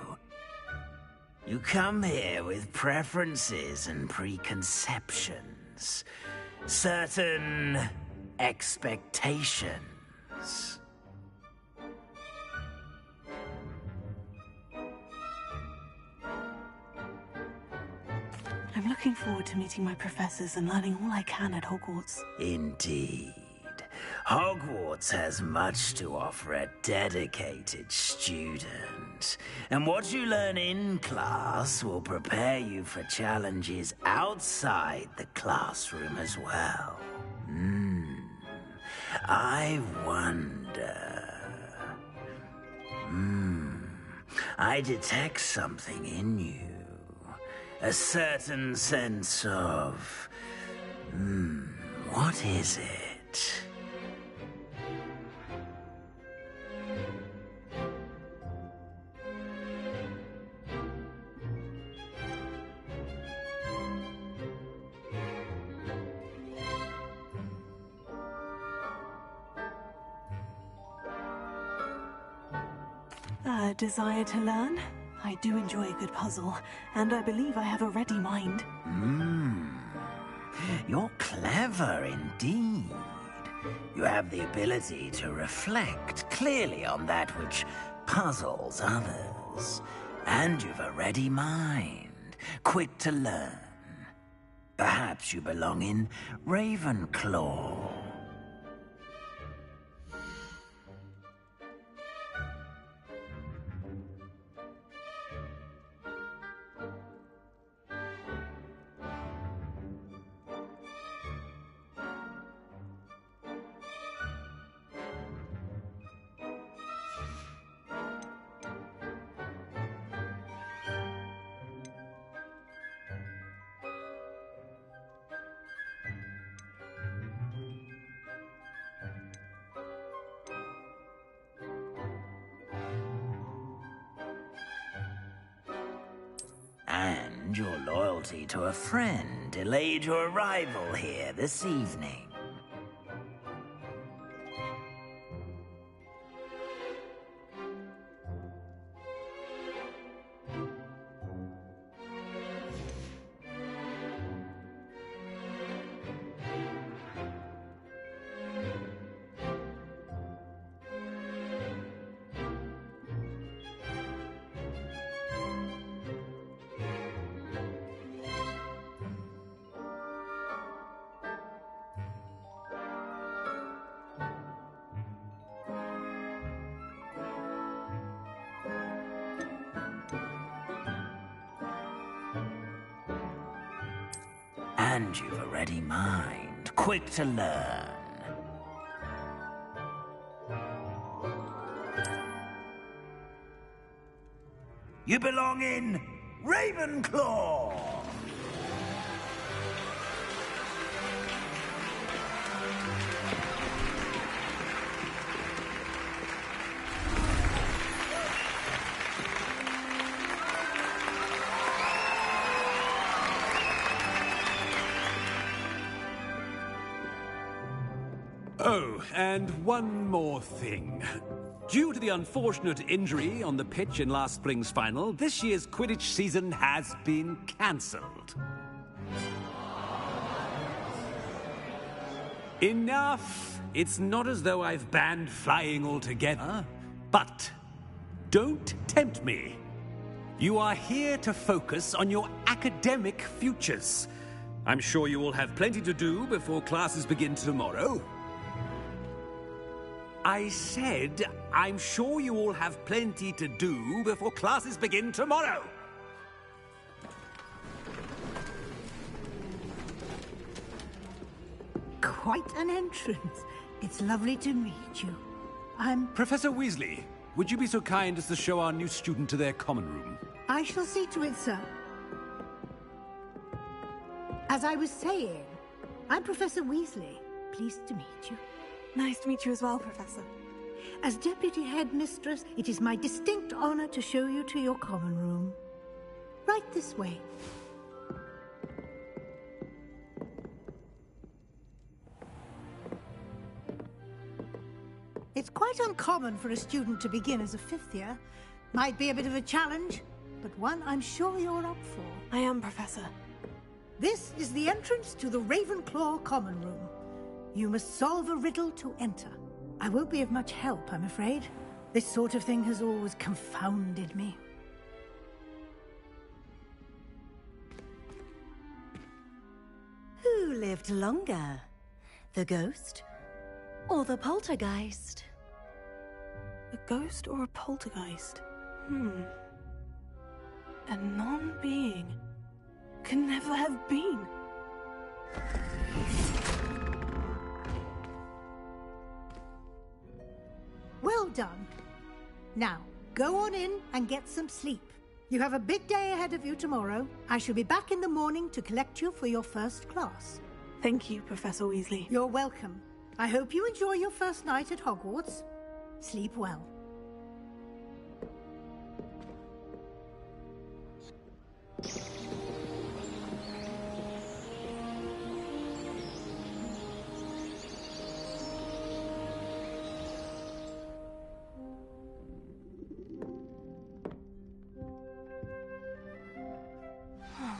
You come here with preferences and preconceptions. Certain expectations. I'm looking forward to meeting my professors and learning all I can at Hogwarts. Indeed. Hogwarts has much to offer a dedicated student. And what you learn in class will prepare you for challenges outside the classroom as well. I wonder... I detect something in you. A certain sense of... what is it? A desire to learn? I do enjoy a good puzzle, and I believe I have a ready mind. You're clever indeed. You have the ability to reflect clearly on that which puzzles others. And you've a ready mind, quick to learn. Perhaps you belong in Ravenclaw. And your loyalty to a friend delayed your arrival here this evening. And you've a ready mind, quick to learn. You belong in Ravenclaw! Oh, and one more thing. Due to the unfortunate injury on the pitch in last spring's final, this year's Quidditch season has been cancelled. Enough! It's not as though I've banned flying altogether. But don't tempt me. You are here to focus on your academic futures. I'm sure you will have plenty to do before classes begin tomorrow. I said, I'm sure you all have plenty to do before classes begin tomorrow. Quite an entrance. It's lovely to meet you. I'm... Professor Weasley, would you be so kind as to show our new student to their common room? I shall see to it, sir. As I was saying, I'm Professor Weasley. Pleased to meet you. Nice to meet you as well, Professor. As Deputy Headmistress, it is my distinct honor to show you to your common room. Right this way. It's quite uncommon for a student to begin as a fifth year. Might be a bit of a challenge, but one I'm sure you're up for. I am, Professor. This is the entrance to the Ravenclaw common room. You must solve a riddle to enter. I won't be of much help, I'm afraid. This sort of thing has always confounded me. Who lived longer? The ghost or the poltergeist? A ghost or a poltergeist? A non-being can never have been. Well done. Now, go on in and get some sleep. You have a big day ahead of you tomorrow. I shall be back in the morning to collect you for your first class. Thank you, Professor Weasley. You're welcome. I hope you enjoy your first night at Hogwarts. Sleep well.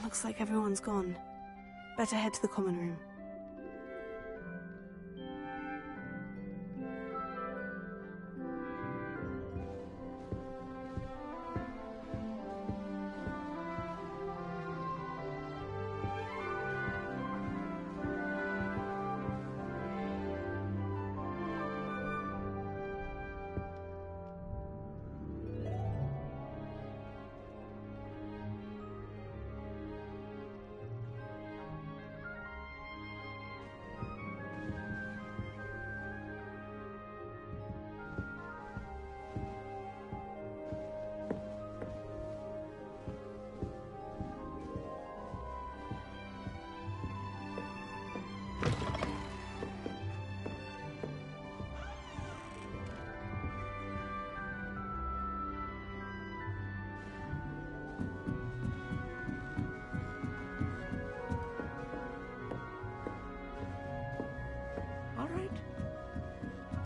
Looks like everyone's gone. Better head to the common room.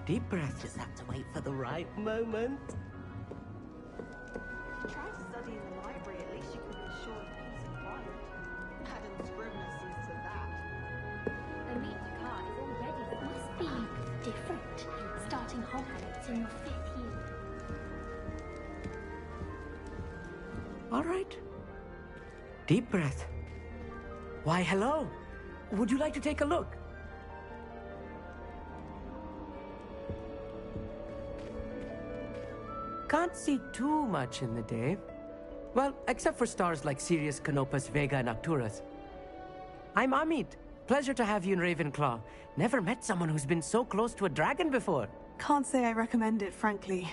Deep breath. Just have to wait for the right moment. Try to study in the library, at least you can be assured of peace and quiet. Madam Scrivener sees to that. Amita Carr is already must be different, starting Hogwarts in your 5th year. All right. Deep breath. Why, hello. Would you like to take a look? Can't see too much in the day. Well, except for stars like Sirius, Canopus, Vega, and Arcturus. I'm Amit. Pleasure to have you in Ravenclaw. Never met someone who's been so close to a dragon before. Can't say I recommend it, frankly.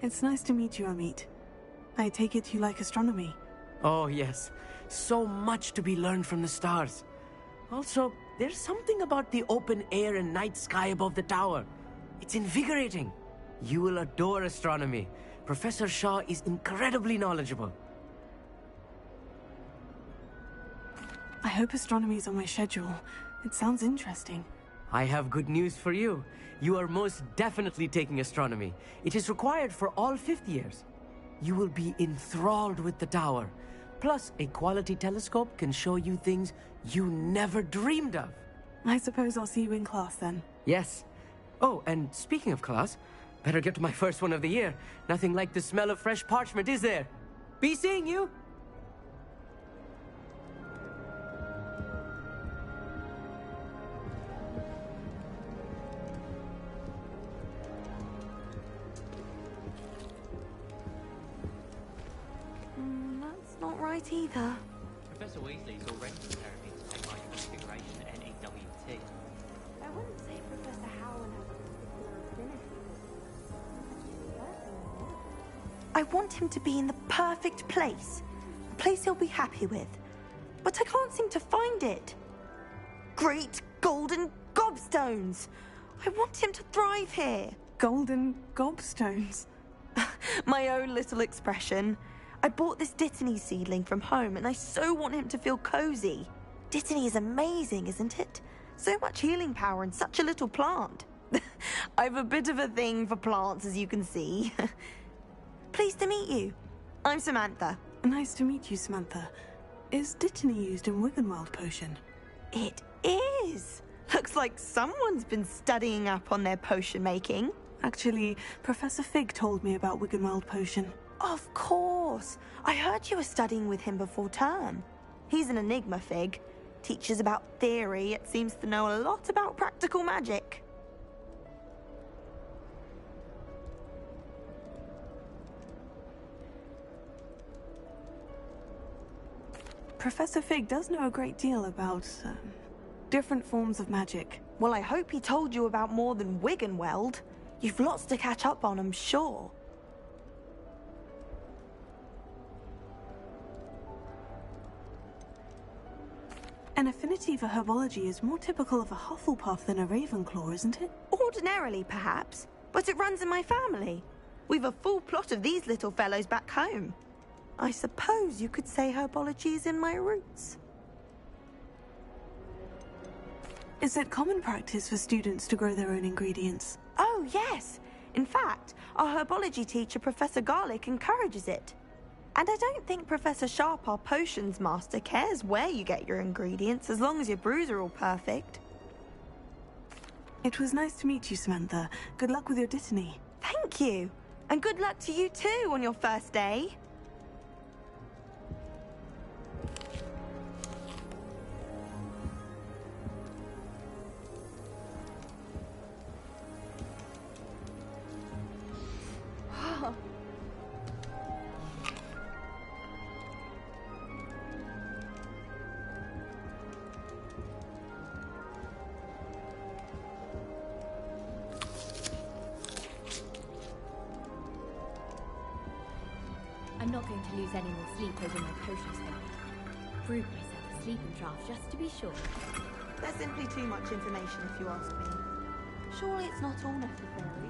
It's nice to meet you, Amit. I take it you like astronomy. Oh, yes. So much to be learned from the stars. Also, there's something about the open air and night sky above the tower. It's invigorating. You will adore astronomy. Professor Shaw is incredibly knowledgeable. I hope astronomy's on my schedule. It sounds interesting. I have good news for you. You are most definitely taking astronomy. It is required for all 5th years. You will be enthralled with the tower. Plus, a quality telescope can show you things you never dreamed of. I suppose I'll see you in class then. Yes. Oh, and speaking of class, better get to my first one of the year. Nothing like the smell of fresh parchment, is there? Be seeing you! That's not right either. Professor Weasley's already preparing me to take my configuration at NEWT. I wouldn't say Professor Howland has a particular affinity with I want him to be in the perfect place. A place he'll be happy with. But I can't seem to find it. Great golden gobstones! I want him to thrive here. Golden gobstones? My own little expression. I bought this Dittany seedling from home and I so want him to feel cozy. Dittany is amazing, isn't it? So much healing power in such a little plant. I've a bit of a thing for plants, as you can see. Pleased to meet you. I'm Samantha. Nice to meet you, Samantha. Is Dittany used in Wiggenweld potion? It is. Looks like someone's been studying up on their potion making. Actually, Professor Fig told me about Wiggenweld potion. Of course. I heard you were studying with him before term. He's an enigma, Fig. Teaches about theory, yet seems to know a lot about practical magic. Professor Fig does know a great deal about, different forms of magic. Well, I hope he told you about more than Wiggenweld. You've lots to catch up on, I'm sure. An affinity for herbology is more typical of a Hufflepuff than a Ravenclaw, isn't it? Ordinarily, perhaps, but it runs in my family. We've a full plot of these little fellows back home. I suppose you could say herbology is in my roots. Is it common practice for students to grow their own ingredients? Oh, yes. In fact, our herbology teacher, Professor Garlick, encourages it. And I don't think Professor Sharp, our potions master, cares where you get your ingredients, as long as your brews are all perfect. It was nice to meet you, Samantha. Good luck with your Dittany. Thank you. And good luck to you too on your first day. I'm not going to lose any more sleep over my potion spell. Brewed myself a sleeping draft just to be sure. There's simply too much information if you ask me. Surely it's not all necessary.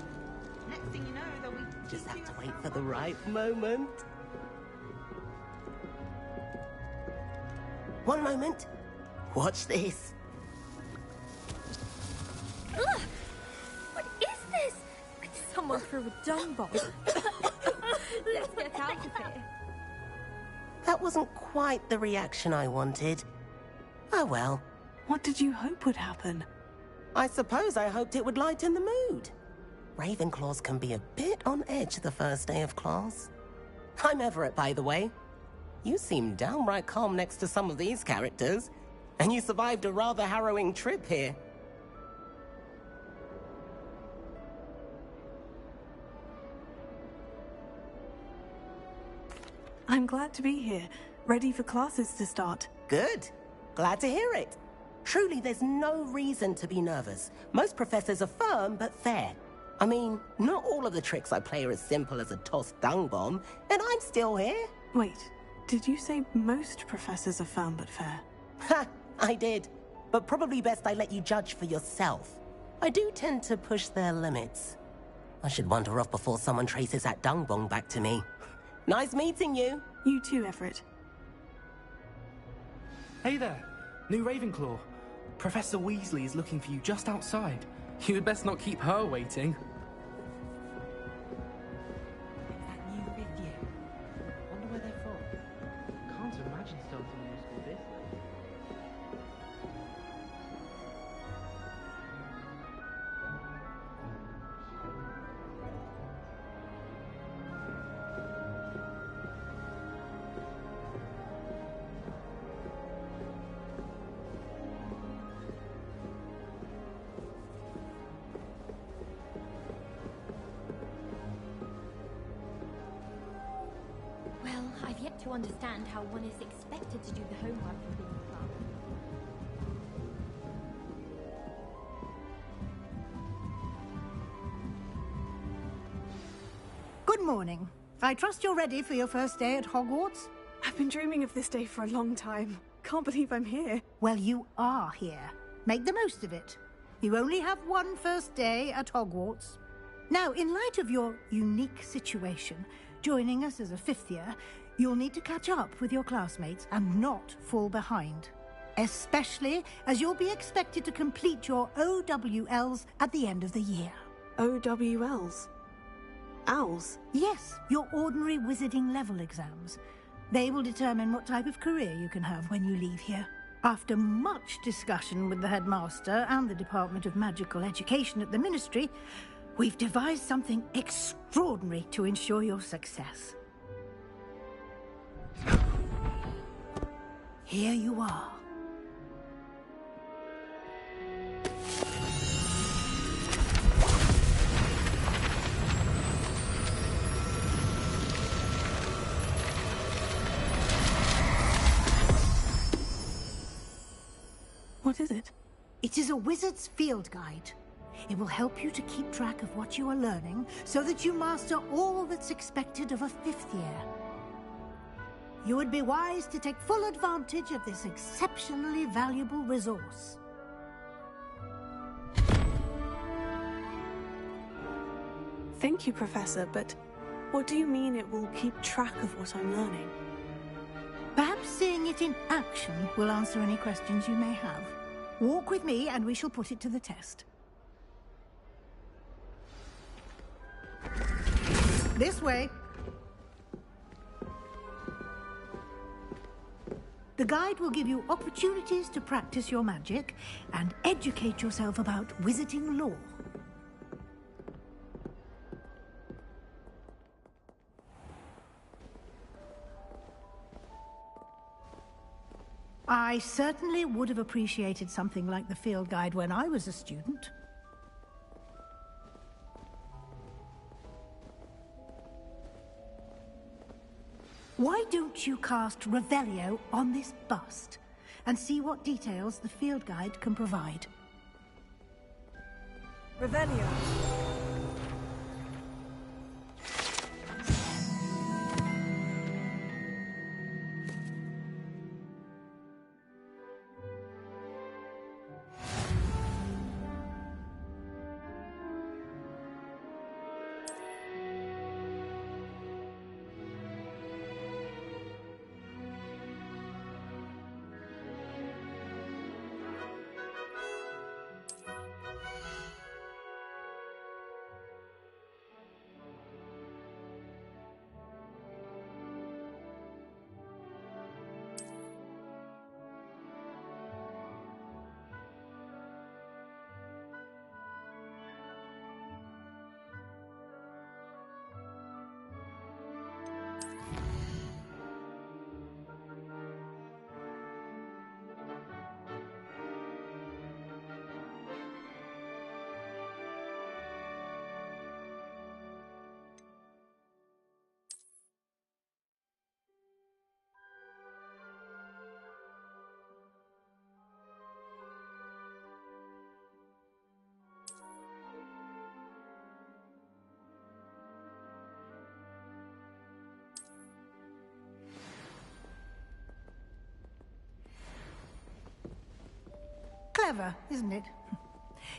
Next thing you know, there'll be... Just have to wait for the right moment. One moment. Watch this. Ugh! What is this? Someone threw a dung bomb. Let's get out of here. That wasn't quite the reaction I wanted. Oh well. What did you hope would happen? I suppose I hoped it would lighten the mood. Ravenclaws can be a bit on edge the first day of class. I'm Everett, by the way. You seem downright calm next to some of these characters, and you survived a rather harrowing trip here. I'm glad to be here, ready for classes to start. Good. Glad to hear it. Truly, there's no reason to be nervous. Most professors are firm but fair. I mean, not all of the tricks I play are as simple as a tossed dung bomb, and I'm still here. Wait, did you say most professors are firm but fair? Ha! I did. But probably best I let you judge for yourself. I do tend to push their limits. I should wander off before someone traces that dung bomb back to me. Nice meeting you. You too, Everett. Hey there, new Ravenclaw. Professor Weasley is looking for you just outside. You'd best not keep her waiting. That new video. Wonder where they're from. Can't imagine starting a new school this late. Well, I've yet to understand how one is expected to do the homework and being in class. Good morning. I trust you're ready for your first day at Hogwarts? I've been dreaming of this day for a long time. Can't believe I'm here. Well, you are here. Make the most of it. You only have one first day at Hogwarts. Now, in light of your unique situation, joining us as a fifth year, you'll need to catch up with your classmates and not fall behind. Especially as you'll be expected to complete your OWLs at the end of the year. OWLs? Owls? Yes, your ordinary wizarding level exams. They will determine what type of career you can have when you leave here. After much discussion with the headmaster and the Department of Magical Education at the Ministry, we've devised something extraordinary to ensure your success. Here you are. What is it? It is a wizard's field guide. It will help you to keep track of what you are learning so that you master all that's expected of a fifth year. You would be wise to take full advantage of this exceptionally valuable resource. Thank you, Professor, but what do you mean it will keep track of what I'm learning? Perhaps seeing it in action will answer any questions you may have. Walk with me and we shall put it to the test. This way. The guide will give you opportunities to practice your magic and educate yourself about wizarding lore. I certainly would have appreciated something like the field guide when I was a student. Why don't you cast Revelio on this bust and see what details the field guide can provide? Revelio. Clever, isn't it?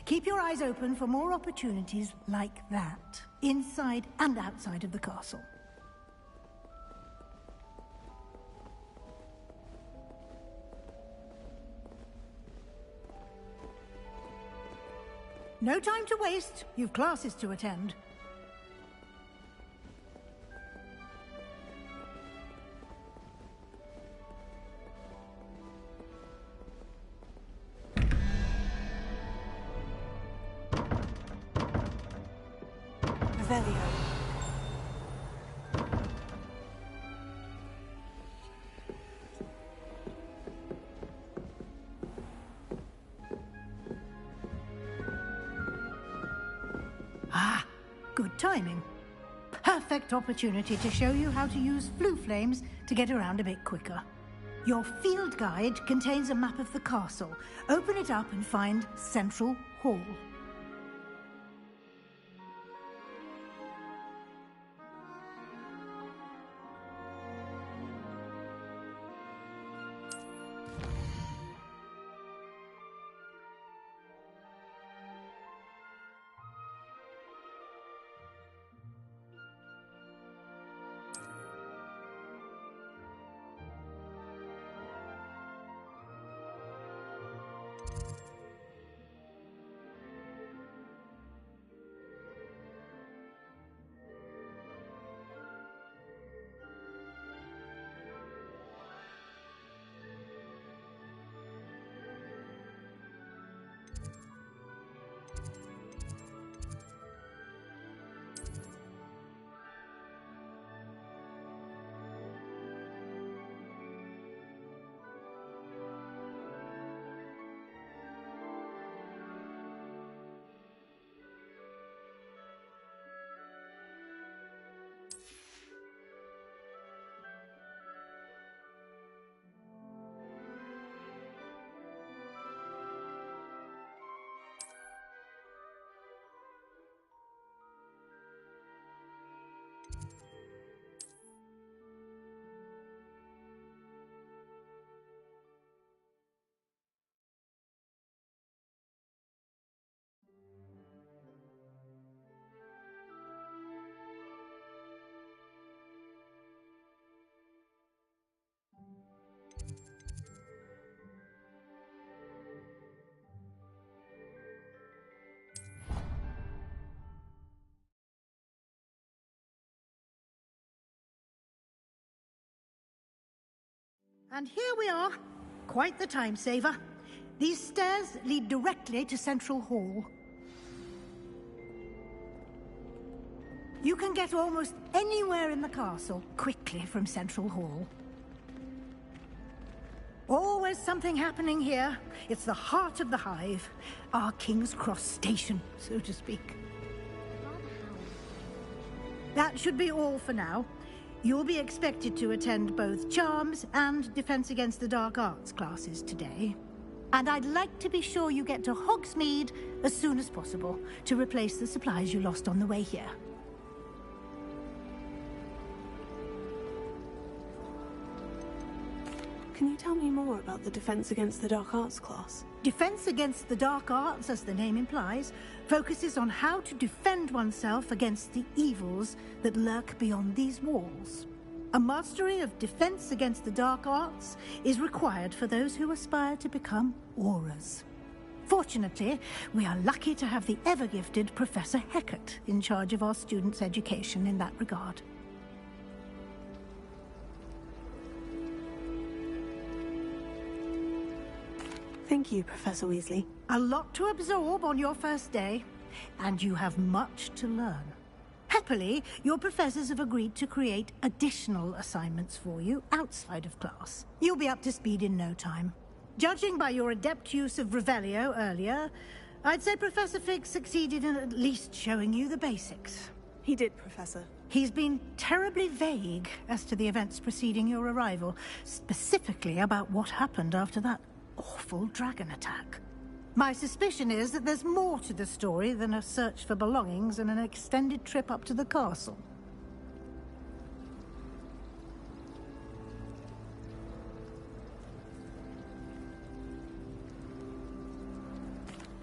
Keep your eyes open for more opportunities like that, inside and outside of the castle. No time to waste. You've classes to attend. Revelio. Ah, good timing. Perfect opportunity to show you how to use flue flames to get around a bit quicker. Your field guide contains a map of the castle. Open it up and find Central Hall. And here we are. Quite the time saver. These stairs lead directly to Central Hall. You can get almost anywhere in the castle quickly from Central Hall. Always something happening here. It's the heart of the hive. Our King's Cross station, so to speak. That should be all for now. You'll be expected to attend both Charms and Defense Against the Dark Arts classes today. And I'd like to be sure you get to Hogsmeade as soon as possible to replace the supplies you lost on the way here. Can you tell me more about the Defense Against the Dark Arts class? Defense Against the Dark Arts, as the name implies, focuses on how to defend oneself against the evils that lurk beyond these walls. A mastery of Defense Against the Dark Arts is required for those who aspire to become Aurors. Fortunately, we are lucky to have the ever-gifted Professor Hecat in charge of our students' education in that regard. Thank you, Professor Weasley. A lot to absorb on your first day, and you have much to learn. Happily, your professors have agreed to create additional assignments for you outside of class. You'll be up to speed in no time. Judging by your adept use of Revelio earlier, I'd say Professor Fig succeeded in at least showing you the basics. He did, Professor. He's been terribly vague as to the events preceding your arrival, specifically about what happened after that awful dragon attack. My suspicion is that there's more to the story than a search for belongings and an extended trip up to the castle.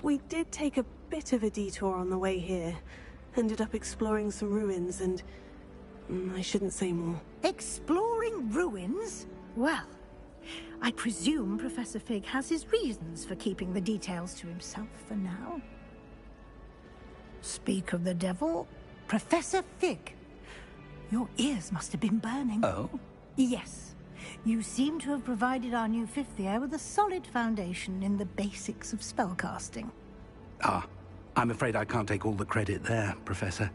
We did take a bit of a detour on the way here. Ended up exploring some ruins and... I shouldn't say more. Exploring ruins? Well, I presume Professor Fig has his reasons for keeping the details to himself for now. Speak of the devil, Professor Fig. Your ears must have been burning. Oh? Yes. You seem to have provided our new fifth year with a solid foundation in the basics of spellcasting. Ah, I'm afraid I can't take all the credit there, Professor.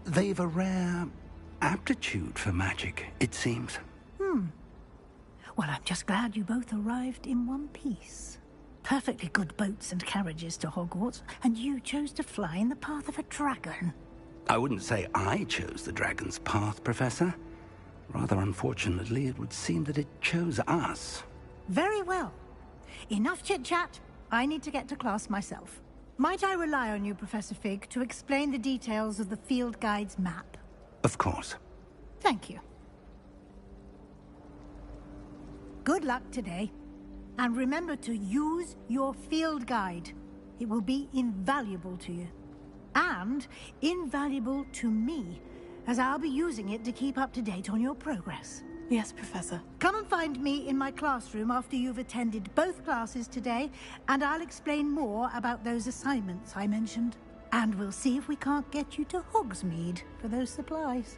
They've a rare aptitude for magic, it seems. Well, I'm just glad you both arrived in one piece. Perfectly good boats and carriages to Hogwarts, and you chose to fly in the path of a dragon. I wouldn't say I chose the dragon's path, Professor. Rather unfortunately, it would seem that it chose us. Very well. Enough chit-chat. I need to get to class myself. Might I rely on you, Professor Fig, to explain the details of the field guide's map? Of course. Thank you. Good luck today. And remember to use your field guide. It will be invaluable to you. And invaluable to me, as I'll be using it to keep up to date on your progress. Yes, Professor. Come and find me in my classroom after you've attended both classes today, and I'll explain more about those assignments I mentioned. And we'll see if we can't get you to Hogsmeade for those supplies.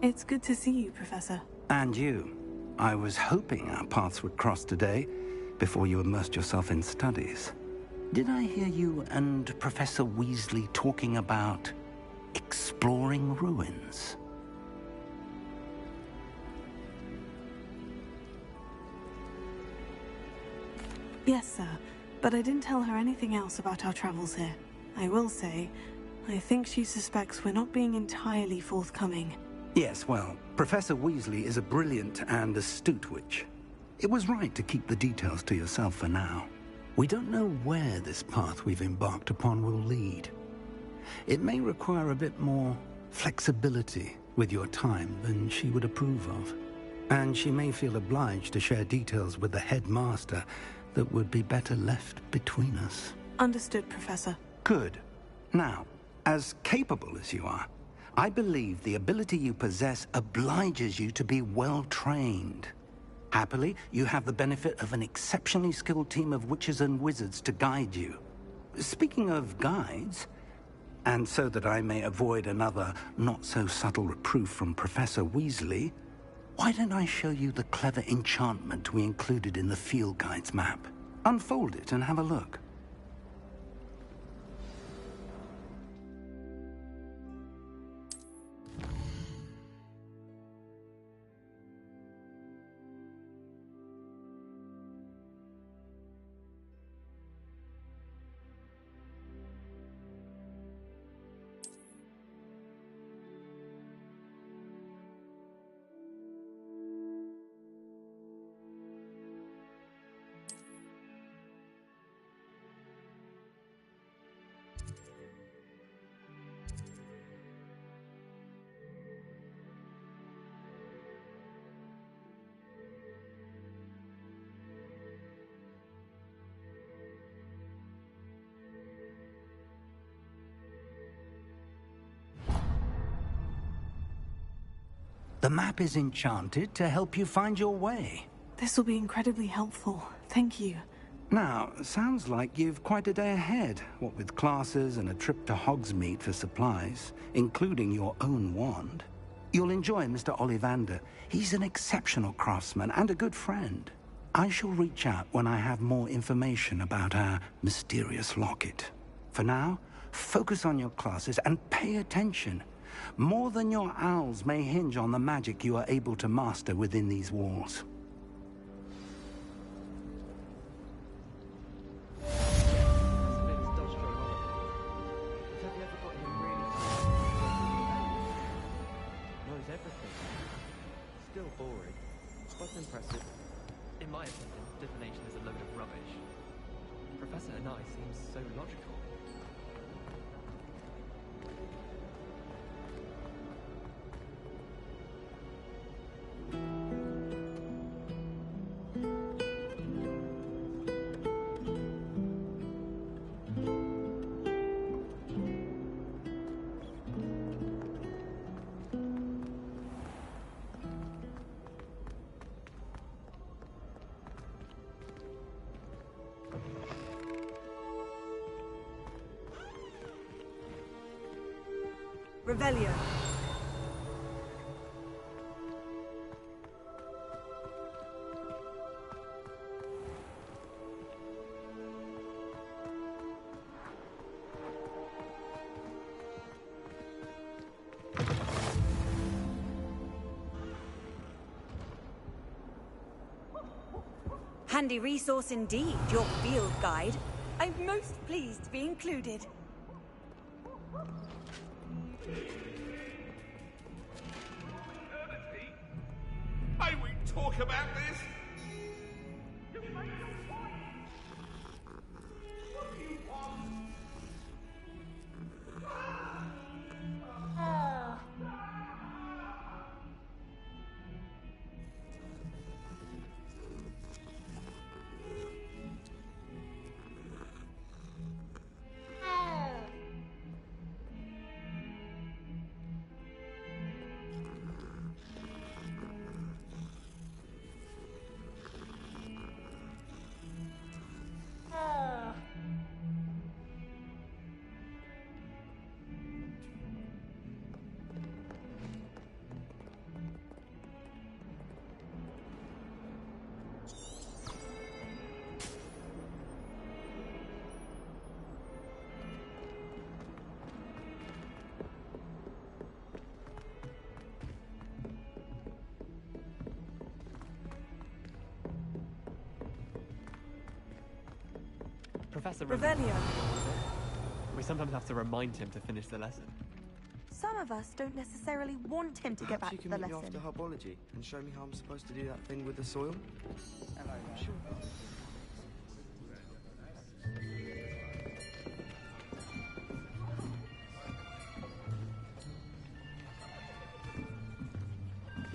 It's good to see you, Professor. And you. I was hoping our paths would cross today, before you immersed yourself in studies. Did I hear you and Professor Weasley talking about exploring ruins? Yes, sir. But I didn't tell her anything else about our travels here. I will say, I think she suspects we're not being entirely forthcoming. Yes, well, Professor Weasley is a brilliant and astute witch. It was right to keep the details to yourself for now. We don't know where this path we've embarked upon will lead. It may require a bit more flexibility with your time than she would approve of. And she may feel obliged to share details with the headmaster that would be better left between us. Understood, Professor. Good. Now, as capable as you are, I believe the ability you possess obliges you to be well-trained. Happily, you have the benefit of an exceptionally skilled team of witches and wizards to guide you. Speaking of guides, And so that I may avoid another not-so-subtle reproof from Professor Weasley, why don't I show you the clever enchantment we included in the field guide's map? Unfold it and have a look. The map is enchanted to help you find your way. This will be incredibly helpful. Thank you. Now, sounds like you've quite a day ahead, what with classes and a trip to Hogsmeade for supplies, including your own wand. You'll enjoy Mr. Ollivander. He's an exceptional craftsman and a good friend. I shall reach out when I have more information about our mysterious locket. For now, focus on your classes and pay attention. More than your owls may hinge on the magic you are able to master within these walls. Knows everything. Still boring, but impressive. In my opinion, divination is a load of rubbish. Professor Anai seems so logical. Revelio. Handy resource indeed, your field guide. I'm most pleased to be included. May we talk about this? What do you want? Professor Revelio. We sometimes have to remind him to finish the lesson. Some of us don't necessarily want him to get back Perhaps you to can the meet me lesson. after herbology and show me how I'm supposed to do that thing with the soil. Sure.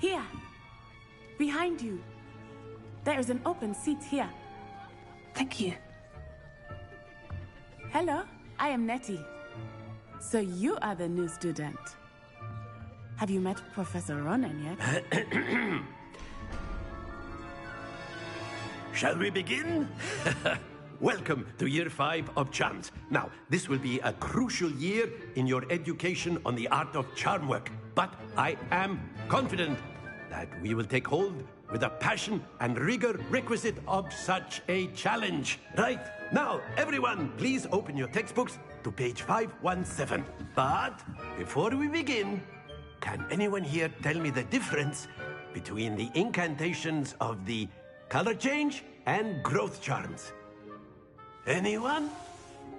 Here! Behind you. There is an open seat here. Thank you. Hello, I am Nettie. So you are the new student. Have you met Professor Ronan yet? Shall we begin? welcome to Year 5 of Charms. Now, this will be a crucial year in your education on the art of charm work. But I am confident that we will take hold with the passion and rigor requisite of such a challenge. Right, now, everyone, please open your textbooks to page 517. But before we begin, can anyone here tell me the difference between the incantations of the color change and growth charms? Anyone?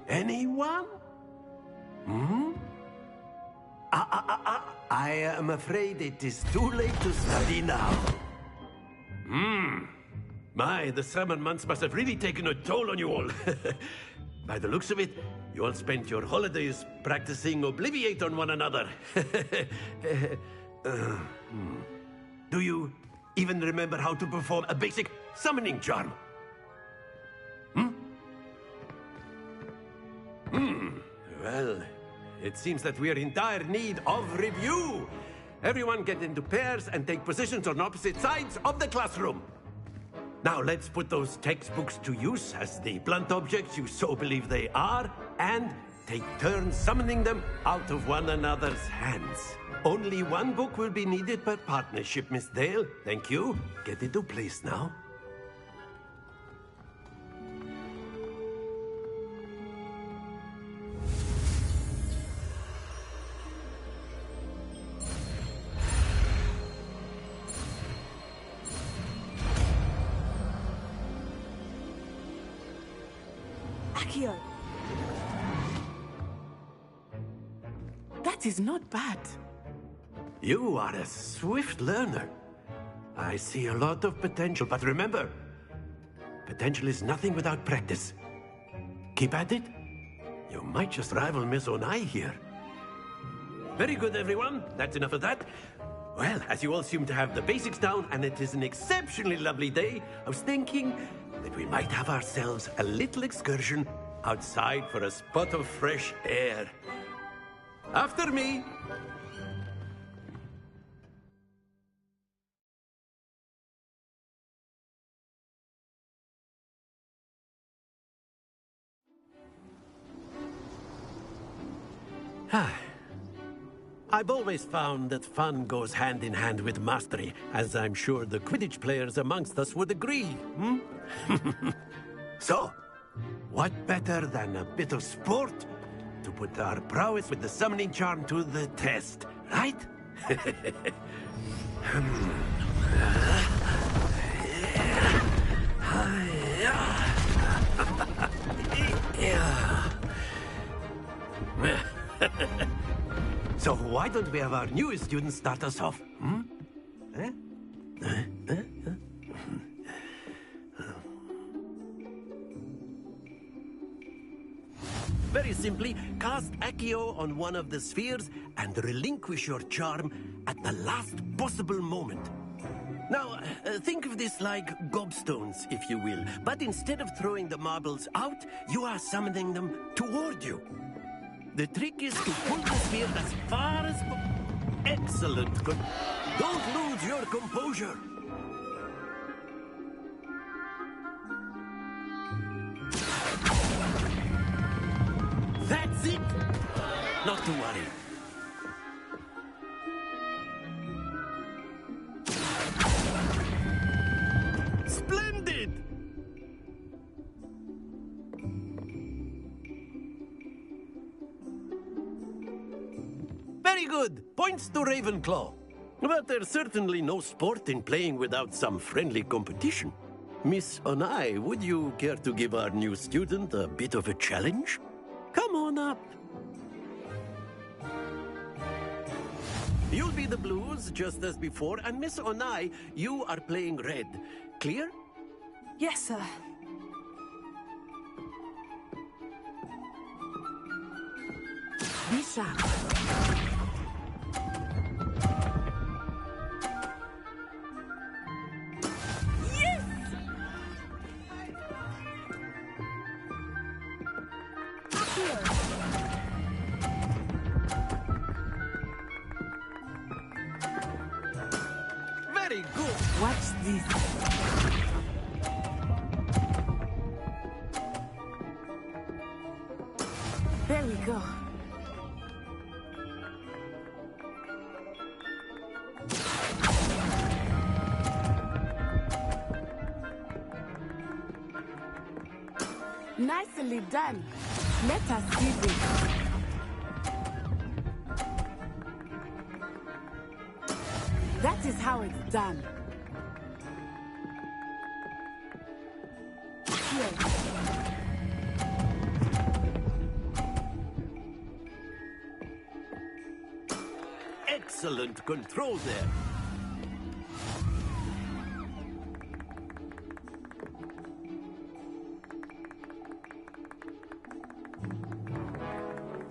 Anyone? I am afraid it is too late to study now. My, the summer months must have really taken a toll on you all. By the looks of it, you all spent your holidays practicing Obliviate on one another. Do you even remember how to perform a basic summoning charm? Well, it seems that we are in dire need of review. Everyone get into pairs and take positions on opposite sides of the classroom. Now let's put those textbooks to use as the blunt objects you so believe they are, and take turns summoning them out of one another's hands. Only one book will be needed per partnership, Miss Dale. Thank you. Get into place now. Accio! That is not bad. You are a swift learner. I see a lot of potential, but remember, potential is nothing without practice. Keep at it. You might just rival Miss Onai here. Very good, everyone. That's enough of that. Well, as you all seem to have the basics down, and it is an exceptionally lovely day, I was thinking that we might have ourselves a little excursion outside for a spot of fresh air. After me. I've always found that fun goes hand in hand with mastery, as I'm sure the Quidditch players amongst us would agree. So, what better than a bit of sport to put our prowess with the summoning charm to the test, right? So why don't we have our newest student start us off? Very simply, cast Accio on one of the spheres and relinquish your charm at the last possible moment. Now, think of this like gobstones, if you will. But instead of throwing the marbles out, you are summoning them toward you. The trick is to pull the sphere as far as... Excellent. Good. Don't lose your composure. That's it. Not to worry. Splendid! Very good. Points to Ravenclaw. But there's certainly no sport in playing without some friendly competition. Miss Onai, would you care to give our new student a bit of a challenge? Come on up. You'll be the blues, just as before, and Miss Onai, you are playing red. Clear? Yes, sir. Be sharp. Very good. Watch this. Nicely done. Let us see this. That is how it's done. Here. Excellent control there.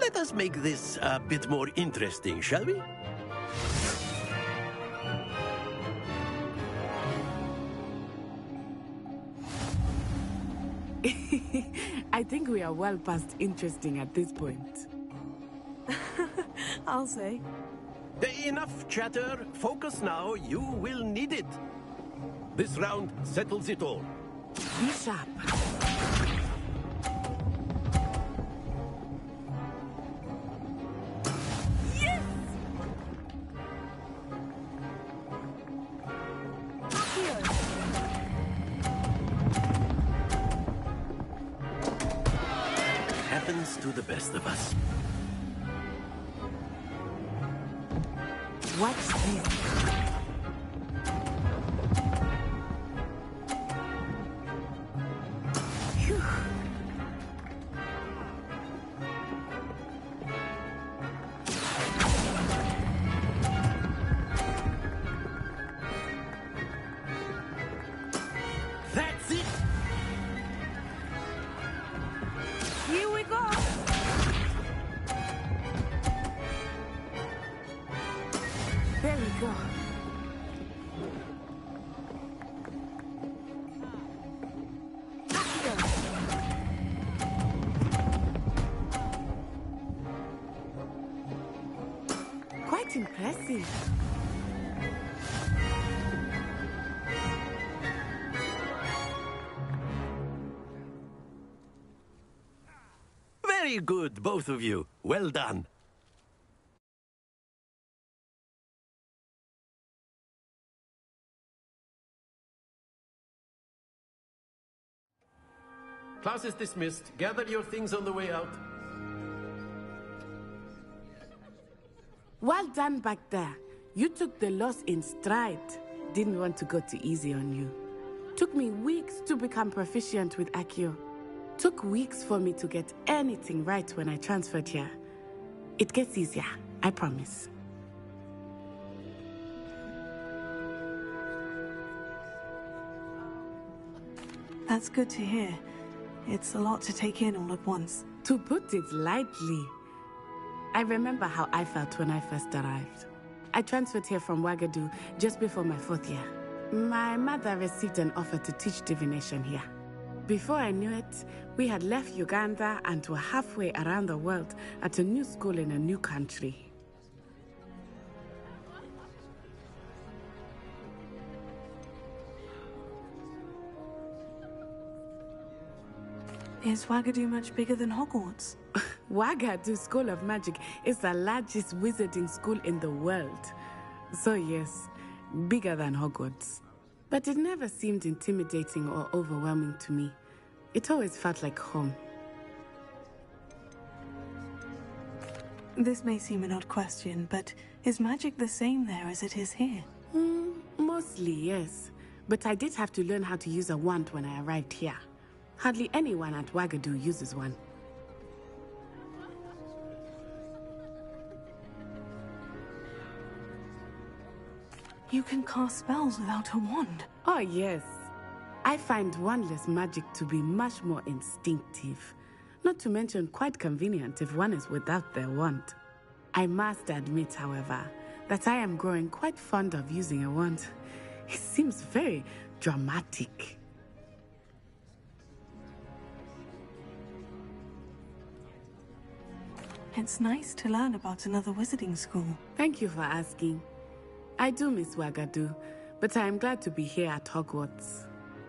Let us make this a bit more interesting, shall we? I think we are well past interesting at this point. I'll say. Enough chatter. Focus now. You will need it. This round settles it all. Be sharp. Yes! Happens to the best of us. Watch this. Phew. That's it! Here we go. There we go. Quite impressive. Very good, both of you. Well done. Class is dismissed. Gather your things on the way out. Well done back there. You took the loss in stride. Didn't want to go too easy on you. Took me weeks to become proficient with Accio. Took weeks for me to get anything right when I transferred here. It gets easier, I promise. That's good to hear. It's a lot to take in all at once. To put it lightly, I remember how I felt when I first arrived. I transferred here from Wagadu just before my 4th year. My mother received an offer to teach divination here. Before I knew it, we had left Uganda and were halfway around the world at a new school in a new country. Is Wagadu much bigger than Hogwarts? Wagadu School of Magic is the largest wizarding school in the world. So yes, bigger than Hogwarts. But it never seemed intimidating or overwhelming to me. It always felt like home. This may seem an odd question, but is magic the same there as it is here? Mostly, yes. But I did have to learn how to use a wand when I arrived here. Hardly anyone at Wagadu uses one. You can cast spells without a wand. Oh, yes. I find wandless magic to be much more instinctive. Not to mention quite convenient if one is without their wand. I must admit, however, that I am growing quite fond of using a wand. It seems very dramatic. It's nice to learn about another wizarding school. Thank you for asking. I do miss Wagadu, but I am glad to be here at Hogwarts.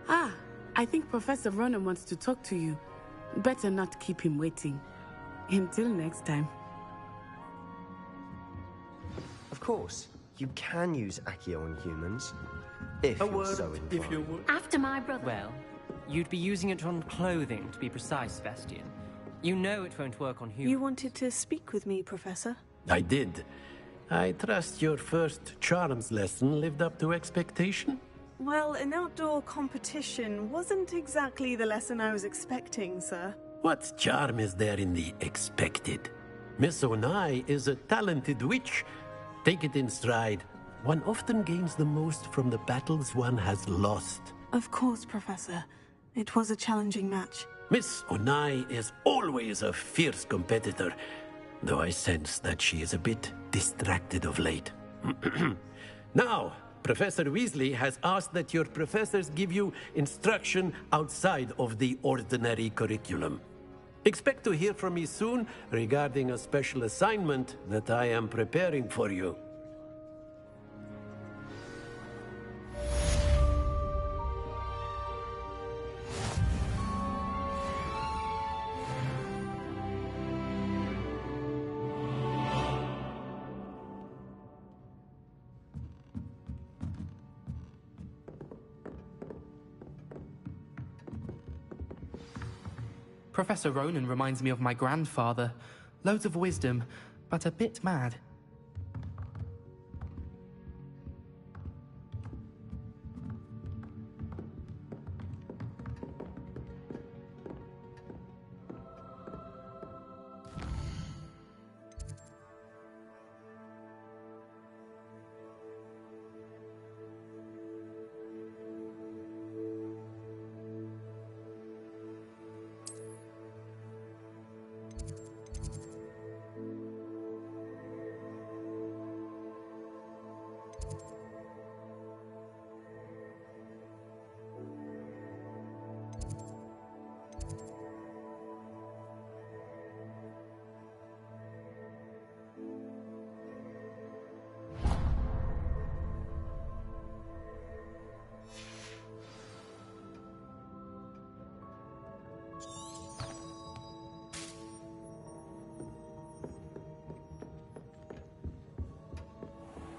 Ah, I think Professor Ronan wants to talk to you. Better not keep him waiting. Until next time. Of course, you can use Accio on humans. If A you're word, so inclined. if you would. After my brother. Well, You'd be using it on clothing, to be precise, Vestian. You know it won't work on humans. You wanted to speak with me, Professor? I did. I trust your first charms lesson lived up to expectation? Well, an outdoor competition wasn't exactly the lesson I was expecting, sir. What charm is there in the expected? Miss Onai is a talented witch. Take it in stride. One often gains the most from the battles one has lost. Of course, Professor. It was a challenging match. Miss Onai is always a fierce competitor, though I sense that she is a bit distracted of late. Now, Professor Weasley has asked that your professors give you instruction outside of the ordinary curriculum. Expect to hear from me soon regarding a special assignment that I am preparing for you. Professor Ronan reminds me of my grandfather. Loads of wisdom, but a bit mad.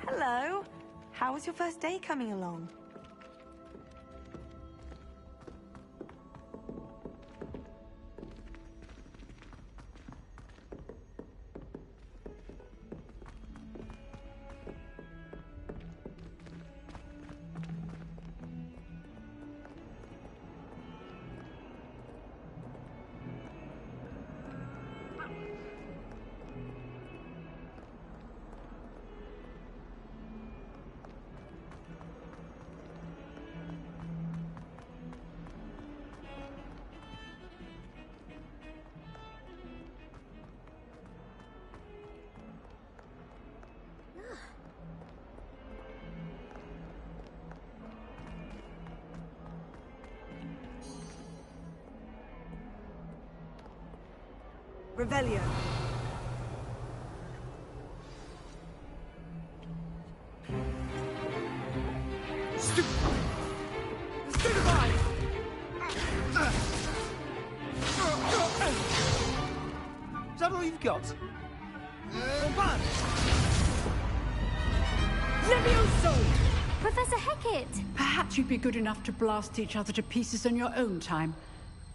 Hello. How was your first day coming along? Revelio. Stupefy! Is that all you've got? Bad. Levioso! Professor Hecat! Perhaps you'd be good enough to blast each other to pieces in your own time.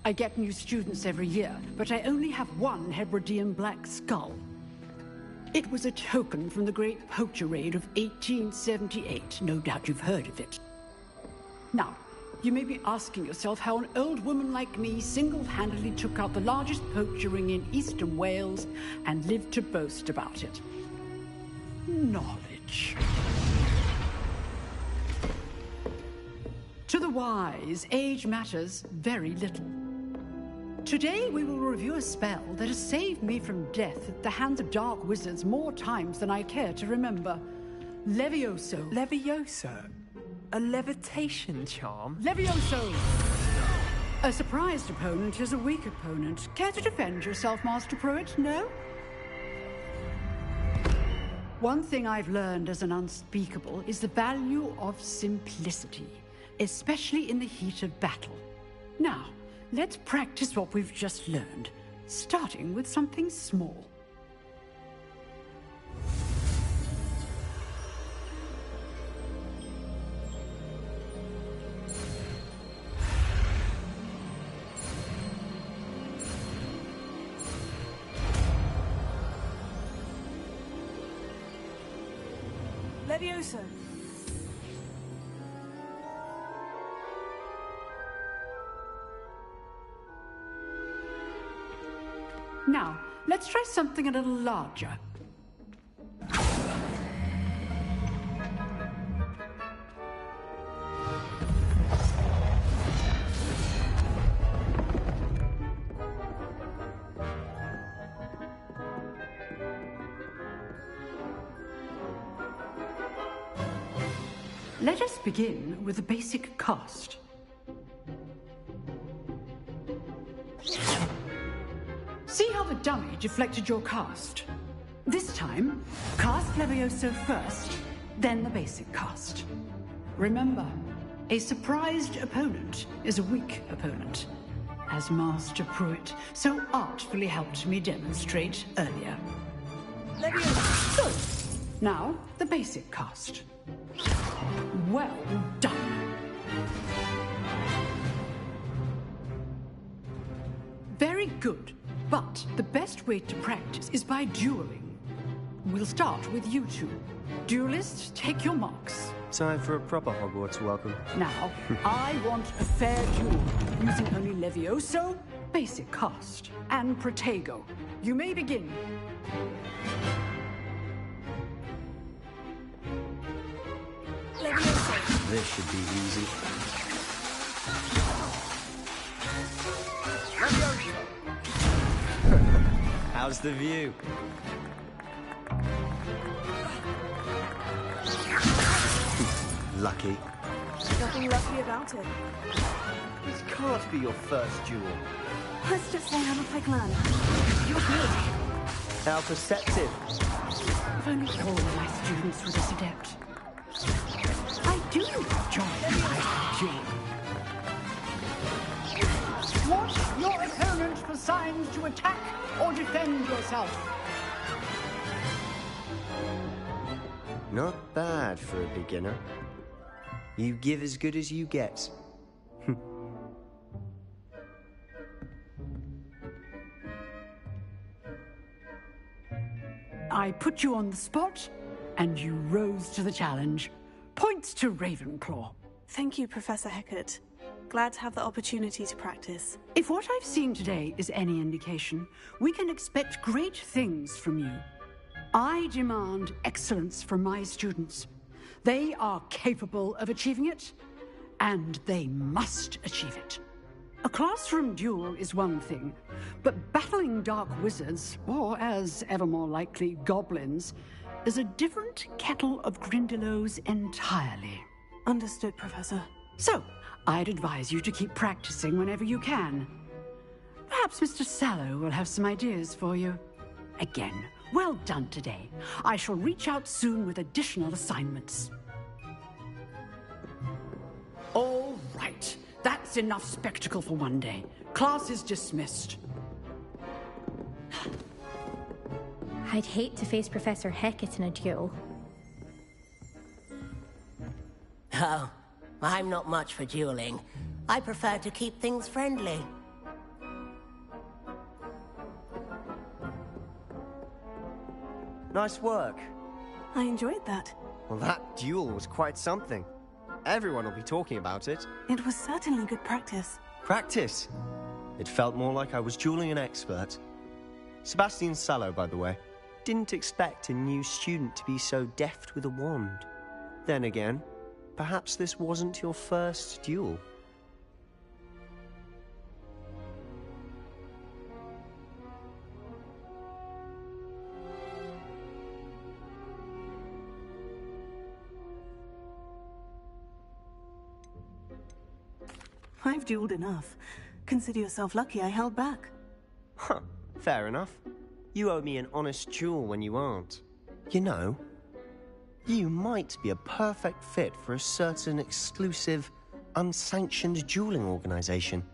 I get new students every year, but I only have one Hebridean black skull. It was a token from the Great Poacher Raid of 1878. No doubt you've heard of it. Now, you may be asking yourself how an old woman like me single-handedly took out the largest poacher ring in eastern Wales and lived to boast about it. Knowledge. To the wise, age matters very little. Today we will review a spell that has saved me from death at the hands of dark wizards more times than I care to remember. Levioso. Levioso? A levitation charm? Levioso! A surprised opponent is a weak opponent. Care to defend yourself, Master Pruitt? No? One thing I've learned as an unspeakable is the value of simplicity, especially in the heat of battle. Now, let's practice what we've just learned, starting with something small. Levioso. Now, let's try something a little larger. Let us begin with the basic cast. See how the dummy deflected your cast? This time, cast Levioso first, then the basic cast. Remember, a surprised opponent is a weak opponent, as Master Pruitt so artfully helped me demonstrate earlier. Levioso! Good. Now, the basic cast. Well done. Very good. But the best way to practice is by dueling. We'll start with you two. Duelists, take your marks. Time for a proper Hogwarts welcome. Now, I want a fair duel, using only Levioso, basic cast, and Protego. You may begin. Levioso. This should be easy. Levioso. How's the view? Lucky. Nothing lucky about it. This can't be your first duel. Let's just say I'm a plan. You're good. How perceptive. If only all my students were this adept. I do enjoy my duel. Watch your opponent for signs to attack or defend yourself. Not bad for a beginner. You give as good as you get. I put you on the spot, and you rose to the challenge. Points to Ravenclaw. Thank you, Professor Hecat. Glad to have the opportunity to practice. If what I've seen today is any indication, we can expect great things from you. I demand excellence from my students. They are capable of achieving it, and they must achieve it. A classroom duel is one thing, but battling dark wizards, or as ever more likely, goblins, is a different kettle of Grindylows entirely. Understood, Professor. So, I'd advise you to keep practicing whenever you can. Perhaps Mr. Sallow will have some ideas for you. Again, well done today. I shall reach out soon with additional assignments. All right. That's enough spectacle for one day. Class is dismissed. I'd hate to face Professor Hecat in a duel. Oh, I'm not much for dueling. I prefer to keep things friendly. Nice work. I enjoyed that. Well, that duel was quite something. Everyone will be talking about it. It was certainly good practice. Practice? It felt more like I was dueling an expert. Sebastian Sallow, by the way. Didn't expect a new student to be so deft with a wand. Then again, perhaps this wasn't your first duel. I've dueled enough. Consider yourself lucky I held back. Huh, fair enough. You owe me an honest duel when you aren't. You know, you might be a perfect fit for a certain exclusive, unsanctioned dueling organization.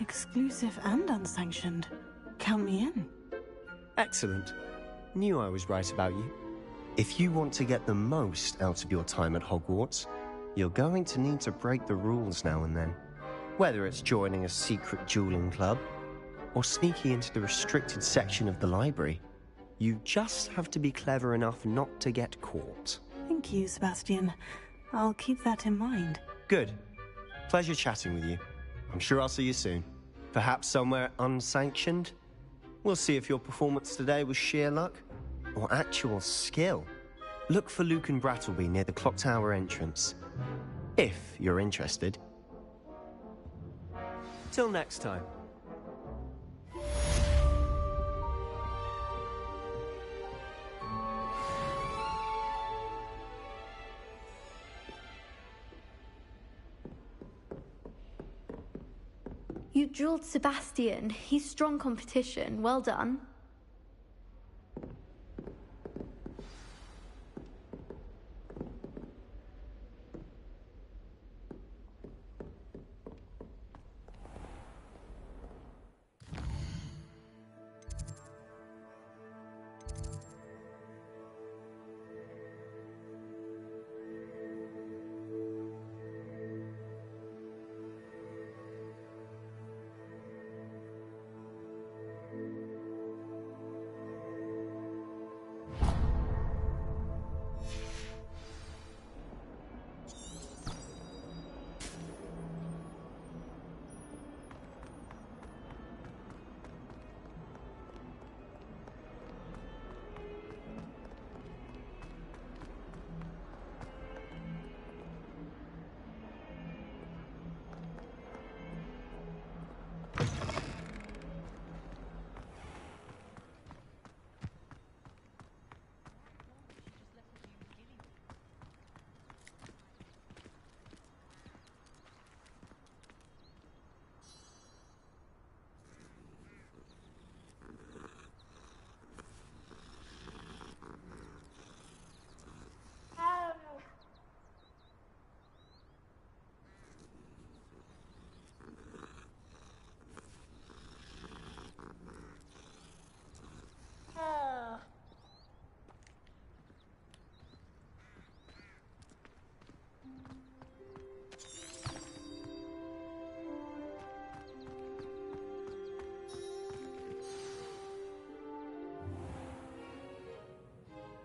Exclusive and unsanctioned. Count me in. Excellent. Knew I was right about you. If you want to get the most out of your time at Hogwarts, you're going to need to break the rules now and then. Whether it's joining a secret dueling club, or sneaking into the restricted section of the library. You just have to be clever enough not to get caught. Thank you, Sebastian. I'll keep that in mind. Good. Pleasure chatting with you. I'm sure I'll see you soon. Perhaps somewhere unsanctioned? We'll see if your performance today was sheer luck or actual skill. Look for Luke and Brattleby near the clock tower entrance. If you're interested. Till next time. You drilled Sebastian. He's strong competition. Well done.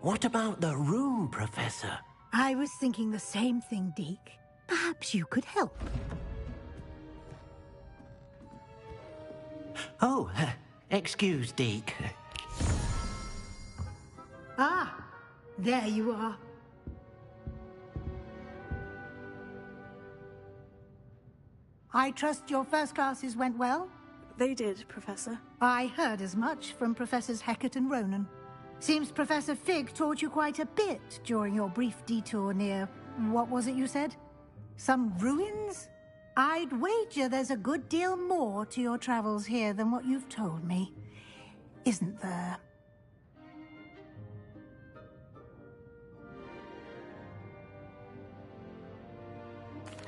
What about the room, Professor? I was thinking the same thing, Deke. Perhaps you could help. Oh, excuse, Deke. Ah, there you are. I trust your first classes went well? They did, Professor. I heard as much from Professors Hecat and Ronan. Seems Professor Fig taught you quite a bit during your brief detour near... what was it you said? Some ruins? I'd wager there's a good deal more to your travels here than what you've told me. Isn't there?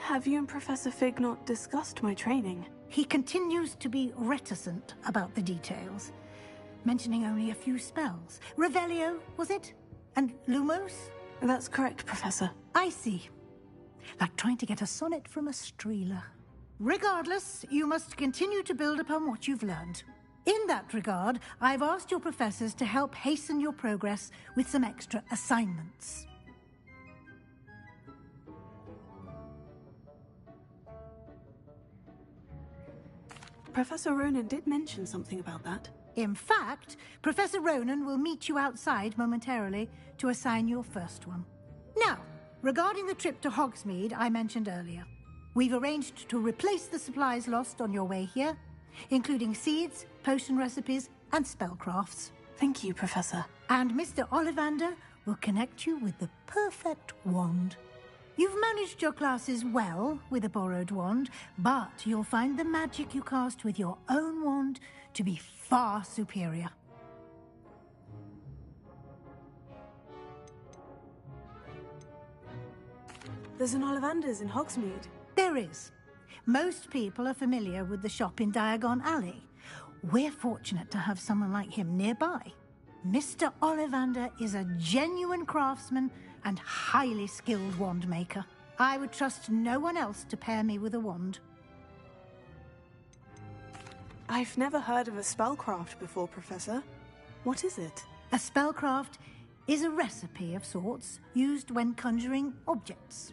Have you and Professor Fig not discussed my training? He continues to be reticent about the details, mentioning only a few spells. Revelio, was it? And Lumos? That's correct, Professor. I see. Like trying to get a sonnet from a streeler. Regardless, you must continue to build upon what you've learned. In that regard, I've asked your professors to help hasten your progress with some extra assignments. Professor Ronan did mention something about that. In fact, Professor Ronan will meet you outside momentarily to assign your first one. Now, regarding the trip to Hogsmeade I mentioned earlier, we've arranged to replace the supplies lost on your way here, including seeds, potion recipes, and spellcrafts. Thank you, Professor. And Mr. Ollivander will connect you with the perfect wand. You've managed your classes well with a borrowed wand, but you'll find the magic you cast with your own wand to be far superior. There's an Ollivander's in Hogsmeade. There is. Most people are familiar with the shop in Diagon Alley. We're fortunate to have someone like him nearby. Mr. Ollivander is a genuine craftsman and highly skilled wand maker. I would trust no one else to pair me with a wand. I've never heard of a spellcraft before, Professor. What is it? A spellcraft is a recipe of sorts used when conjuring objects.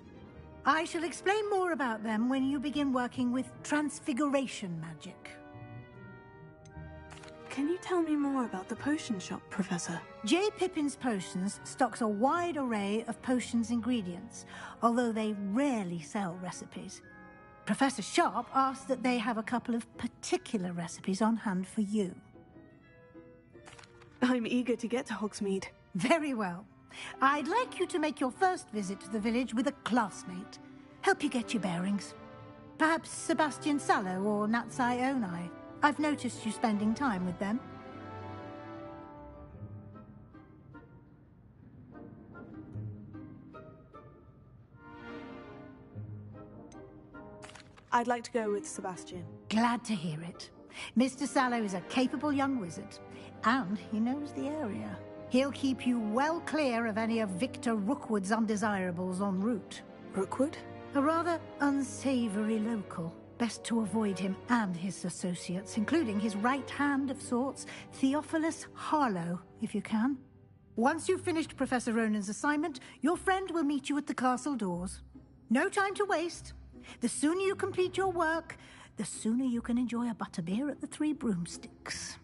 I shall explain more about them when you begin working with transfiguration magic. Can you tell me more about the potion shop, Professor? J. Pippin's Potions stocks a wide array of potions ingredients, although they rarely sell recipes. Professor Sharp asked that they have a couple of particular recipes on hand for you. I'm eager to get to Hogsmeade. Very well. I'd like you to make your first visit to the village with a classmate. Help you get your bearings. Perhaps Sebastian Sallow or Natsai Onai. I've noticed you spending time with them. I'd like to go with Sebastian. Glad to hear it. Mr. Sallow is a capable young wizard, and he knows the area. He'll keep you well clear of any of Victor Rookwood's undesirables en route. Rookwood? A rather unsavory local. Best to avoid him and his associates, including his right hand of sorts, Theophilus Harlow, if you can. Once you've finished Professor Ronan's assignment, your friend will meet you at the castle doors. No time to waste. The sooner you complete your work, the sooner you can enjoy a butterbeer at the Three Broomsticks.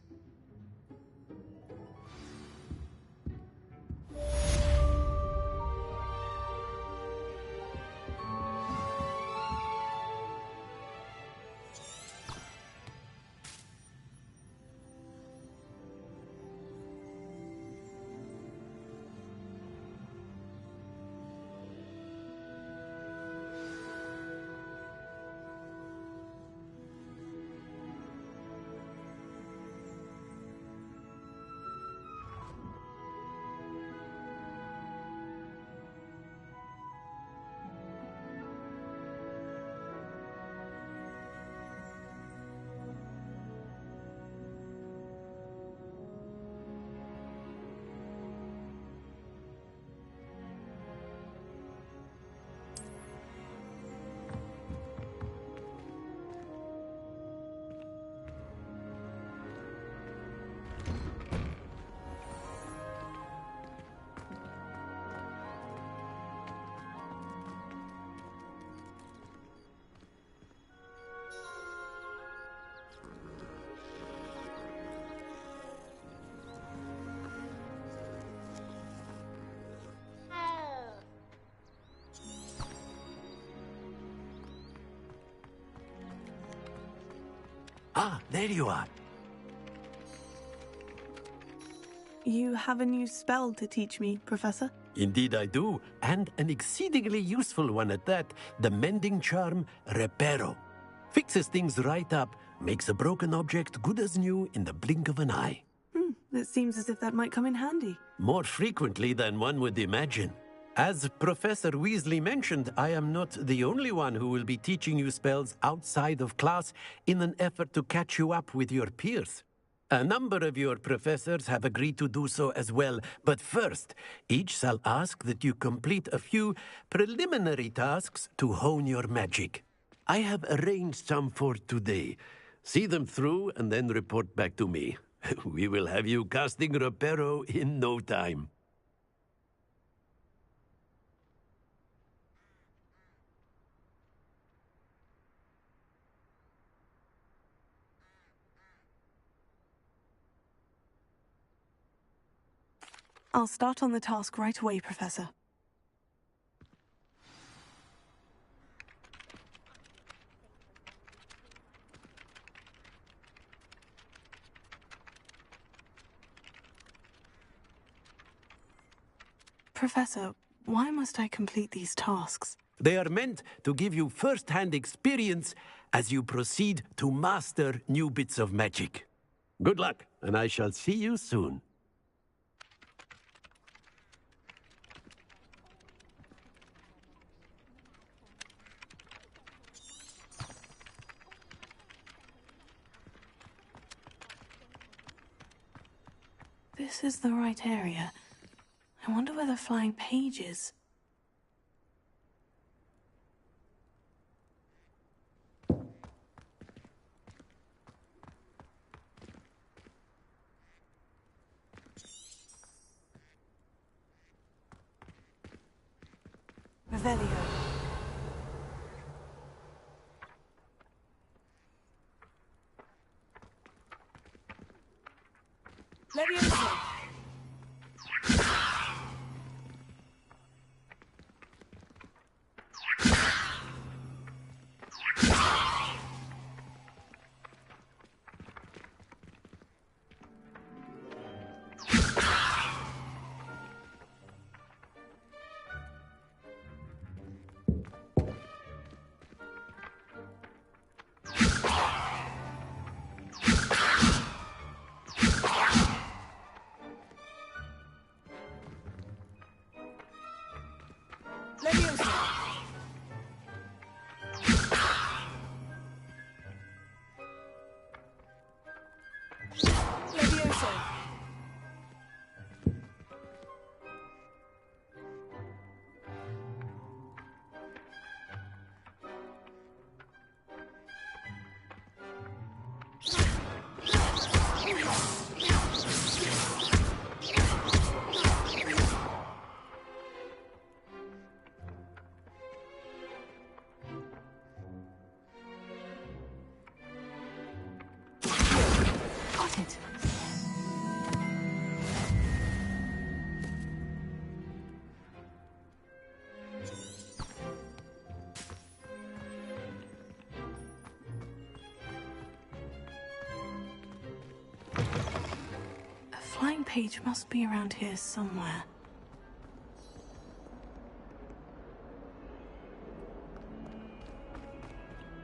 Ah, there you are. You have a new spell to teach me, Professor? Indeed I do, and an exceedingly useful one at that. The mending charm, Reparo. Fixes things right up, makes a broken object good as new in the blink of an eye. It seems as if that might come in handy. More frequently than one would imagine. As Professor Weasley mentioned, I am not the only one who will be teaching you spells outside of class in an effort to catch you up with your peers. A number of your professors have agreed to do so as well, but first, each shall ask that you complete a few preliminary tasks to hone your magic. I have arranged some for today. See them through and then report back to me. We will have you casting Reparo in no time. I'll start on the task right away, Professor. Professor, why must I complete these tasks? They are meant to give you first-hand experience as you proceed to master new bits of magic. Good luck, and I shall see you soon. This is the right area. I wonder where the flying page is. Revelio. Leviosa. Flying page must be around here somewhere.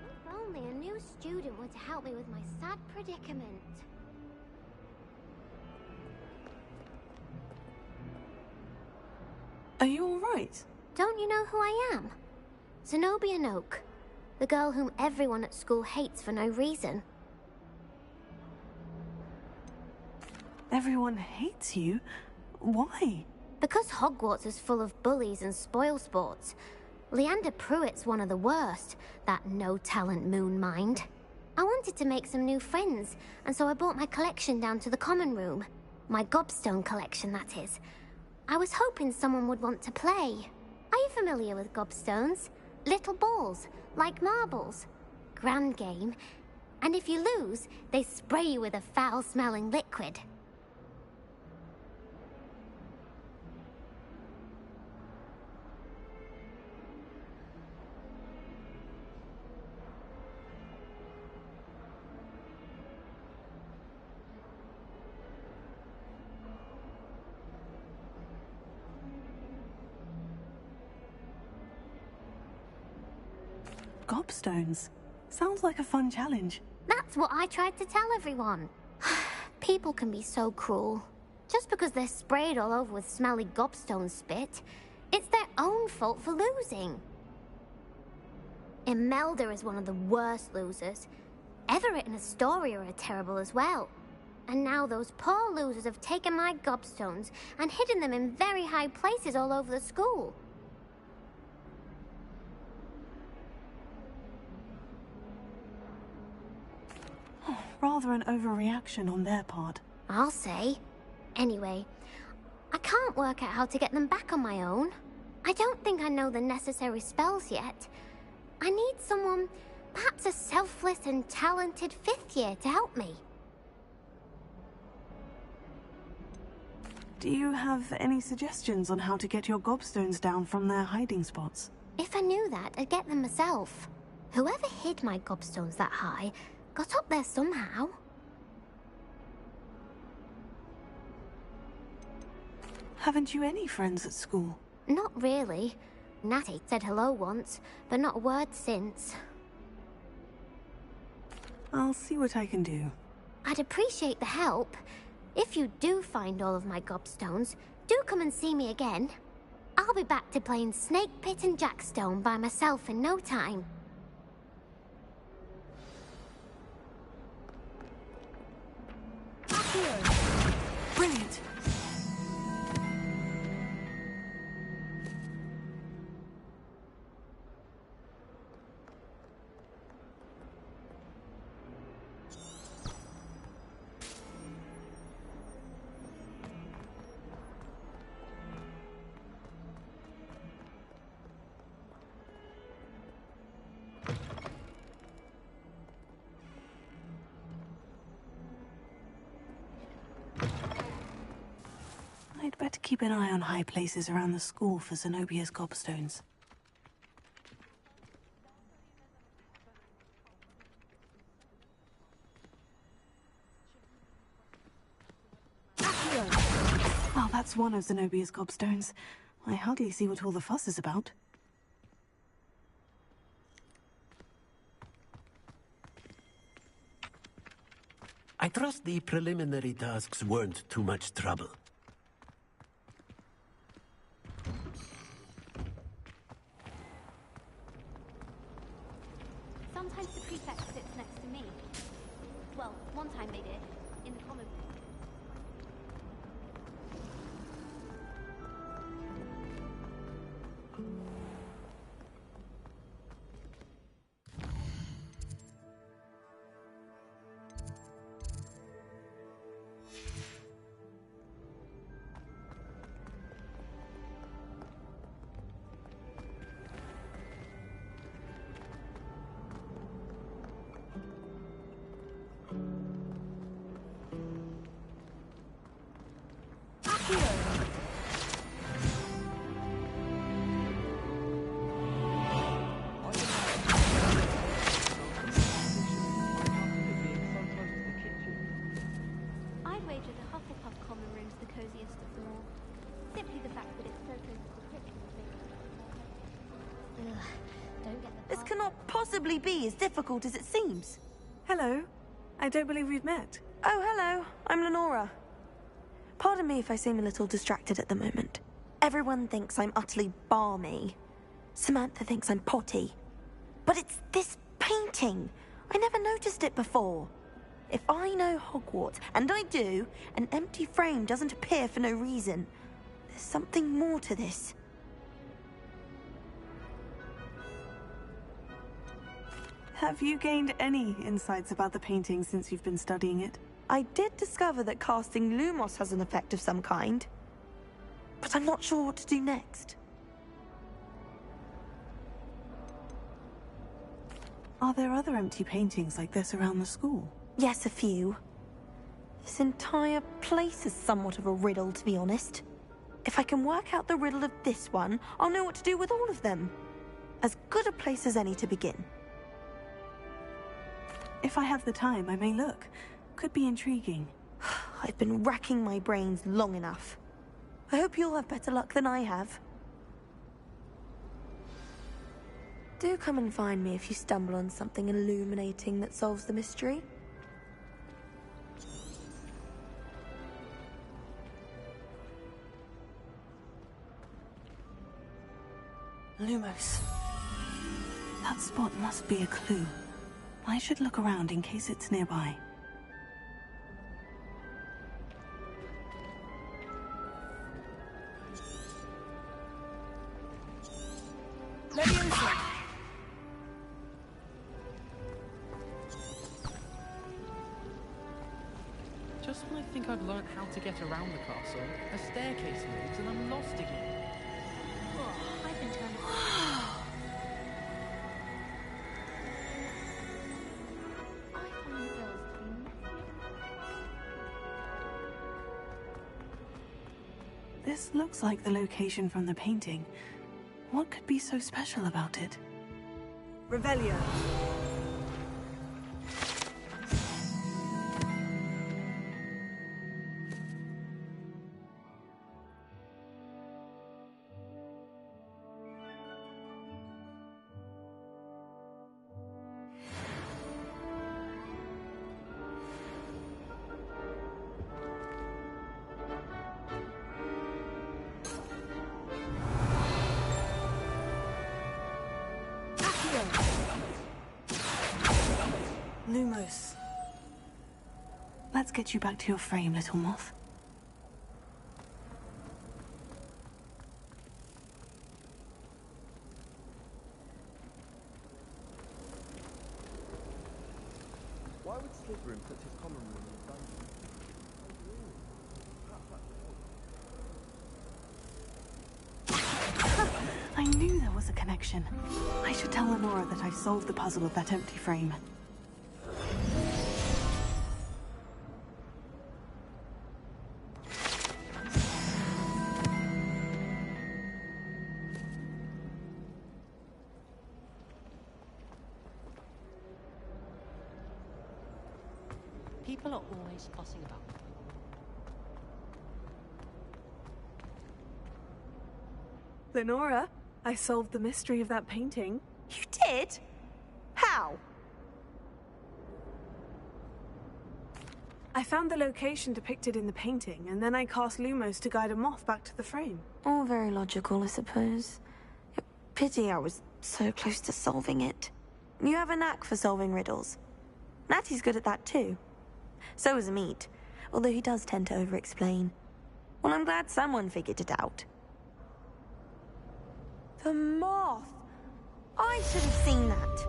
If only a new student were to help me with my sad predicament. Are you all right? Don't you know who I am? Zenobia Noak, the girl whom everyone at school hates for no reason. Everyone hates you? Why? Because Hogwarts is full of bullies and spoilsports. Leander Pruitt's one of the worst, that no-talent moon mind. I wanted to make some new friends, and so I brought my collection down to the common room. My gobstone collection, that is. I was hoping someone would want to play. Are you familiar with gobstones? Little balls, like marbles. Grand game. And if you lose, they spray you with a foul-smelling liquid. Gobstones. Sounds like a fun challenge. That's what I tried to tell everyone. People can be so cruel. Just because they're sprayed all over with smelly gobstone spit, it's their own fault for losing. Imelda is one of the worst losers. Everett and Astoria are terrible as well. And now those poor losers have taken my gobstones and hidden them in very high places all over the school. Rather an overreaction on their part. I'll say. Anyway, I can't work out how to get them back on my own. I don't think I know the necessary spells yet. I need someone, perhaps a selfless and talented fifth year to help me. Do you have any suggestions on how to get your gobstones down from their hiding spots? If I knew that, I'd get them myself. Whoever hid my gobstones that high got up there somehow. Haven't you any friends at school? Not really. Natty said hello once, but not a word since. I'll see what I can do. I'd appreciate the help. If you do find all of my gobstones, do come and see me again. I'll be back to playing Snake Pit and Jackstone by myself in no time. Brilliant! I'd better keep an eye on high places around the school for Zenobia's gobstones. Well, that's one of Zenobia's gobstones. I hardly see what all the fuss is about. I trust the preliminary tasks weren't too much trouble. Sometimes the prefect sits next to me. Well, one time they did, in the common room. I'd wager the Hufflepuff common room's the coziest of them all. Simply the fact that it's so close to the kitchen makes it... Ugh, don't get the... This cannot possibly be as difficult as it seems. Hello. I don't believe we've met. Oh, hello. I'm Lenora. Pardon me if I seem a little distracted at the moment. Everyone thinks I'm utterly balmy. Samantha thinks I'm potty. But it's this painting. I never noticed it before. If I know Hogwarts, and I do, an empty frame doesn't appear for no reason. There's something more to this. Have you gained any insights about the painting since you've been studying it? I did discover that casting Lumos has an effect of some kind. But I'm not sure what to do next. Are there other empty paintings like this around the school? Yes, a few. This entire place is somewhat of a riddle, to be honest. If I can work out the riddle of this one, I'll know what to do with all of them. As good a place as any to begin. If I have the time, I may look. Could be intriguing. I've been racking my brains long enough. I hope you'll have better luck than I have. Do come and find me if you stumble on something illuminating that solves the mystery. Lumos. That spot must be a clue. I should look around in case it's nearby. Just when I think I've learnt how to get around the castle, a staircase moves and I'm lost again. Oh, I've been trying to... I find the girls to be messy. This looks like the location from the painting. What could be so special about it? Revelio. Lumos. Let's get you back to your frame, little moth. Why would Slytherin put his common room in the dungeon? I knew there was a connection. I should tell Lenora that I solved the puzzle of that empty frame. People are always fussing about. Lenora, I solved the mystery of that painting. You did? How? I found the location depicted in the painting, and then I cast Lumos to guide a moth back to the frame. All very logical, I suppose. Pity I was so close to solving it. You have a knack for solving riddles. Natty's good at that too. So is Amit, although he does tend to over-explain. Well, I'm glad someone figured it out. The moth! I should have seen that.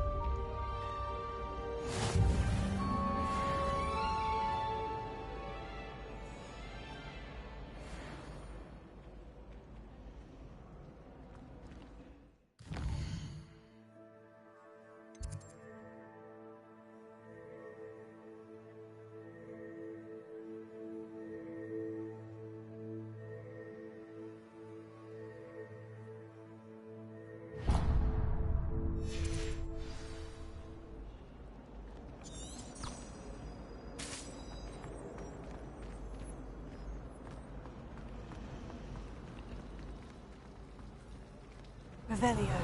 Revelio.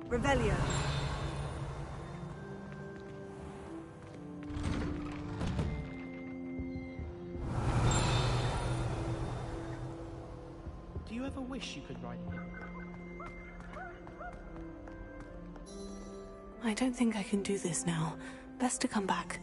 Revelio. Do you ever wish you could ride a hill? I don't think I can do this now. Best to come back.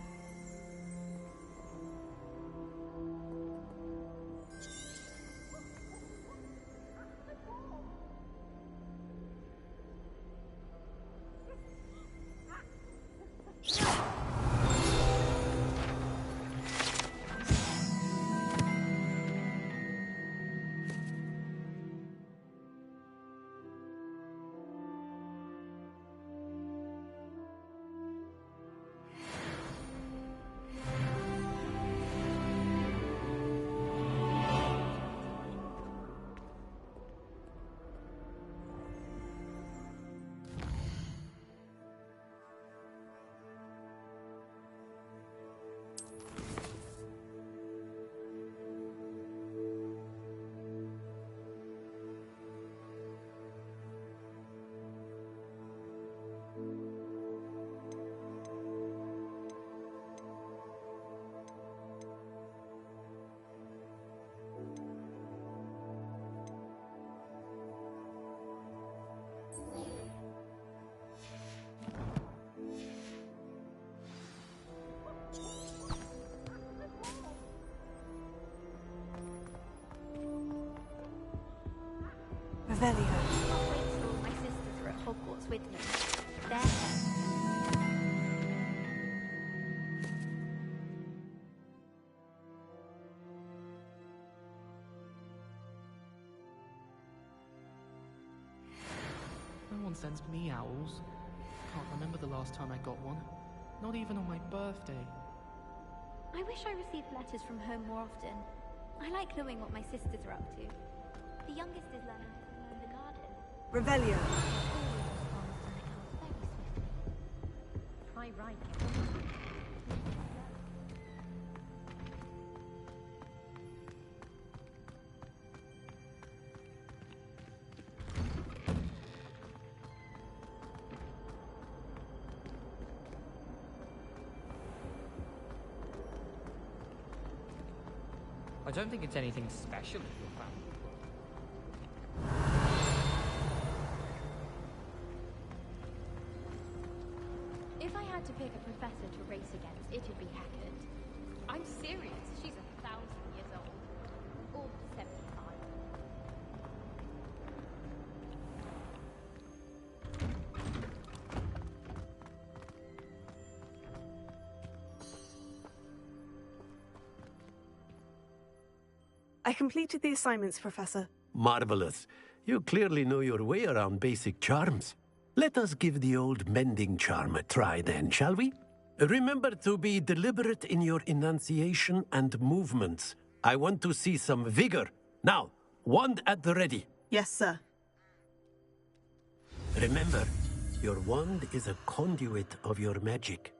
Revelio. Can't wait till all my sisters are at Hogwarts with me. They're No one sends me owls. Can't remember the last time I got one. Not even on my birthday. I wish I received letters from home more often. I like knowing what my sisters are up to. The youngest is learning in the garden. Revelio. Try right. I don't think it's anything special if you're found. If I had to pick a professor to race against, it'd be Hackett. I'm serious. She's 1,000 years old. Or 75. I completed the assignments, Professor. Marvelous. You clearly know your way around basic charms. Let us give the old mending charm a try then, shall we? Remember to be deliberate in your enunciation and movements. I want to see some vigor. Now, wand at the ready. Yes, sir. Remember, your wand is a conduit of your magic.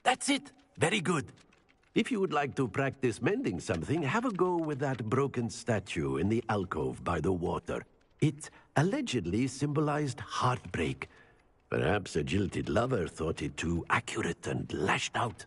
That's it. Very good. If you would like to practice mending something, have a go with that broken statue in the alcove by the water. It allegedly symbolized heartbreak. Perhaps a jilted lover thought it too accurate and lashed out.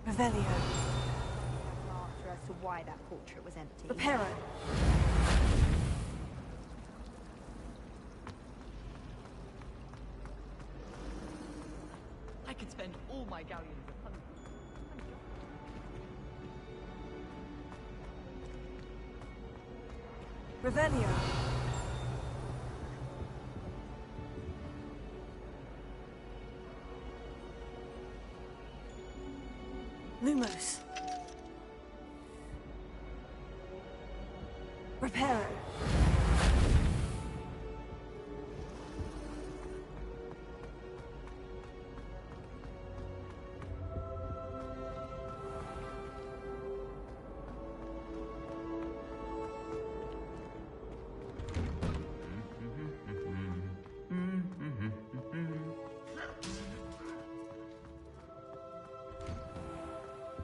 Revelio. Answer as to why that portrait was empty. Reparo. I could spend all my galleons of Revelio. Lumos. Reparo.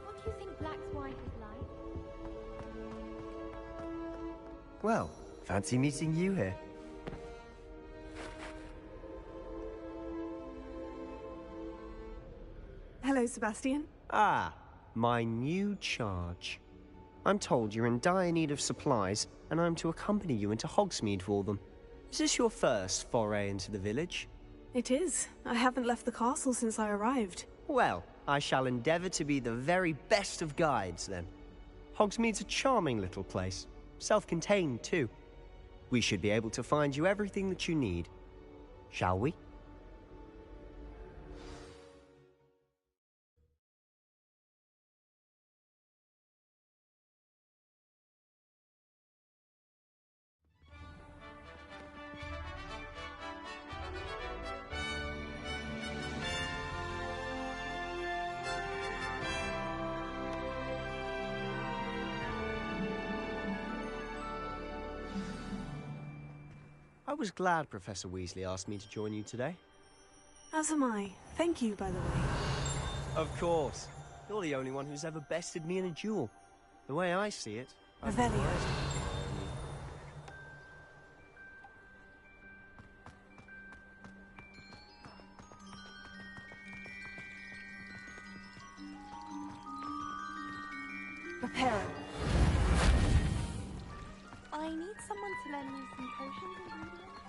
What do you think Black's wife is like? Well, fancy meeting you here. Hello, Sebastian. Ah, my new charge. I'm told you're in dire need of supplies, and I'm to accompany you into Hogsmeade for them. Is this your first foray into the village? It is. I haven't left the castle since I arrived. Well, I shall endeavour to be the very best of guides, then. Hogsmeade's a charming little place. Self-contained, too. We should be able to find you everything that you need. Shall we? I was glad Professor Weasley asked me to join you today. As am I. Thank you, by the way. Of course. You're the only one who's ever bested me in a duel. The way I see it, I've Revelio. realized- Reparo. I need someone to lend me some potions and ingredients.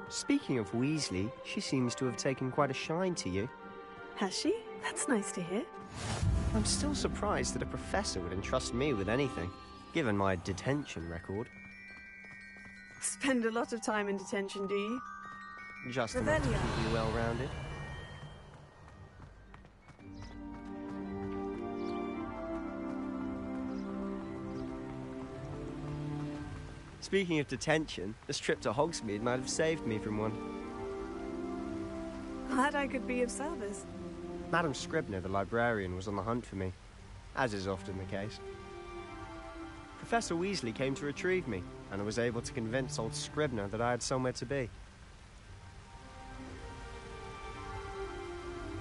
Speaking of Weasley, she seems to have taken quite a shine to you. Has she? That's nice to hear. I'm still surprised that a professor would entrust me with anything, given my detention record. Spend a lot of time in detention, do you? Just enough to Revelio. keep you well-rounded. Speaking of detention, this trip to Hogsmeade might have saved me from one. Glad I could be of service. Madam Scribner, the librarian, was on the hunt for me, as is often the case. Professor Weasley came to retrieve me, and I was able to convince old Scribner that I had somewhere to be.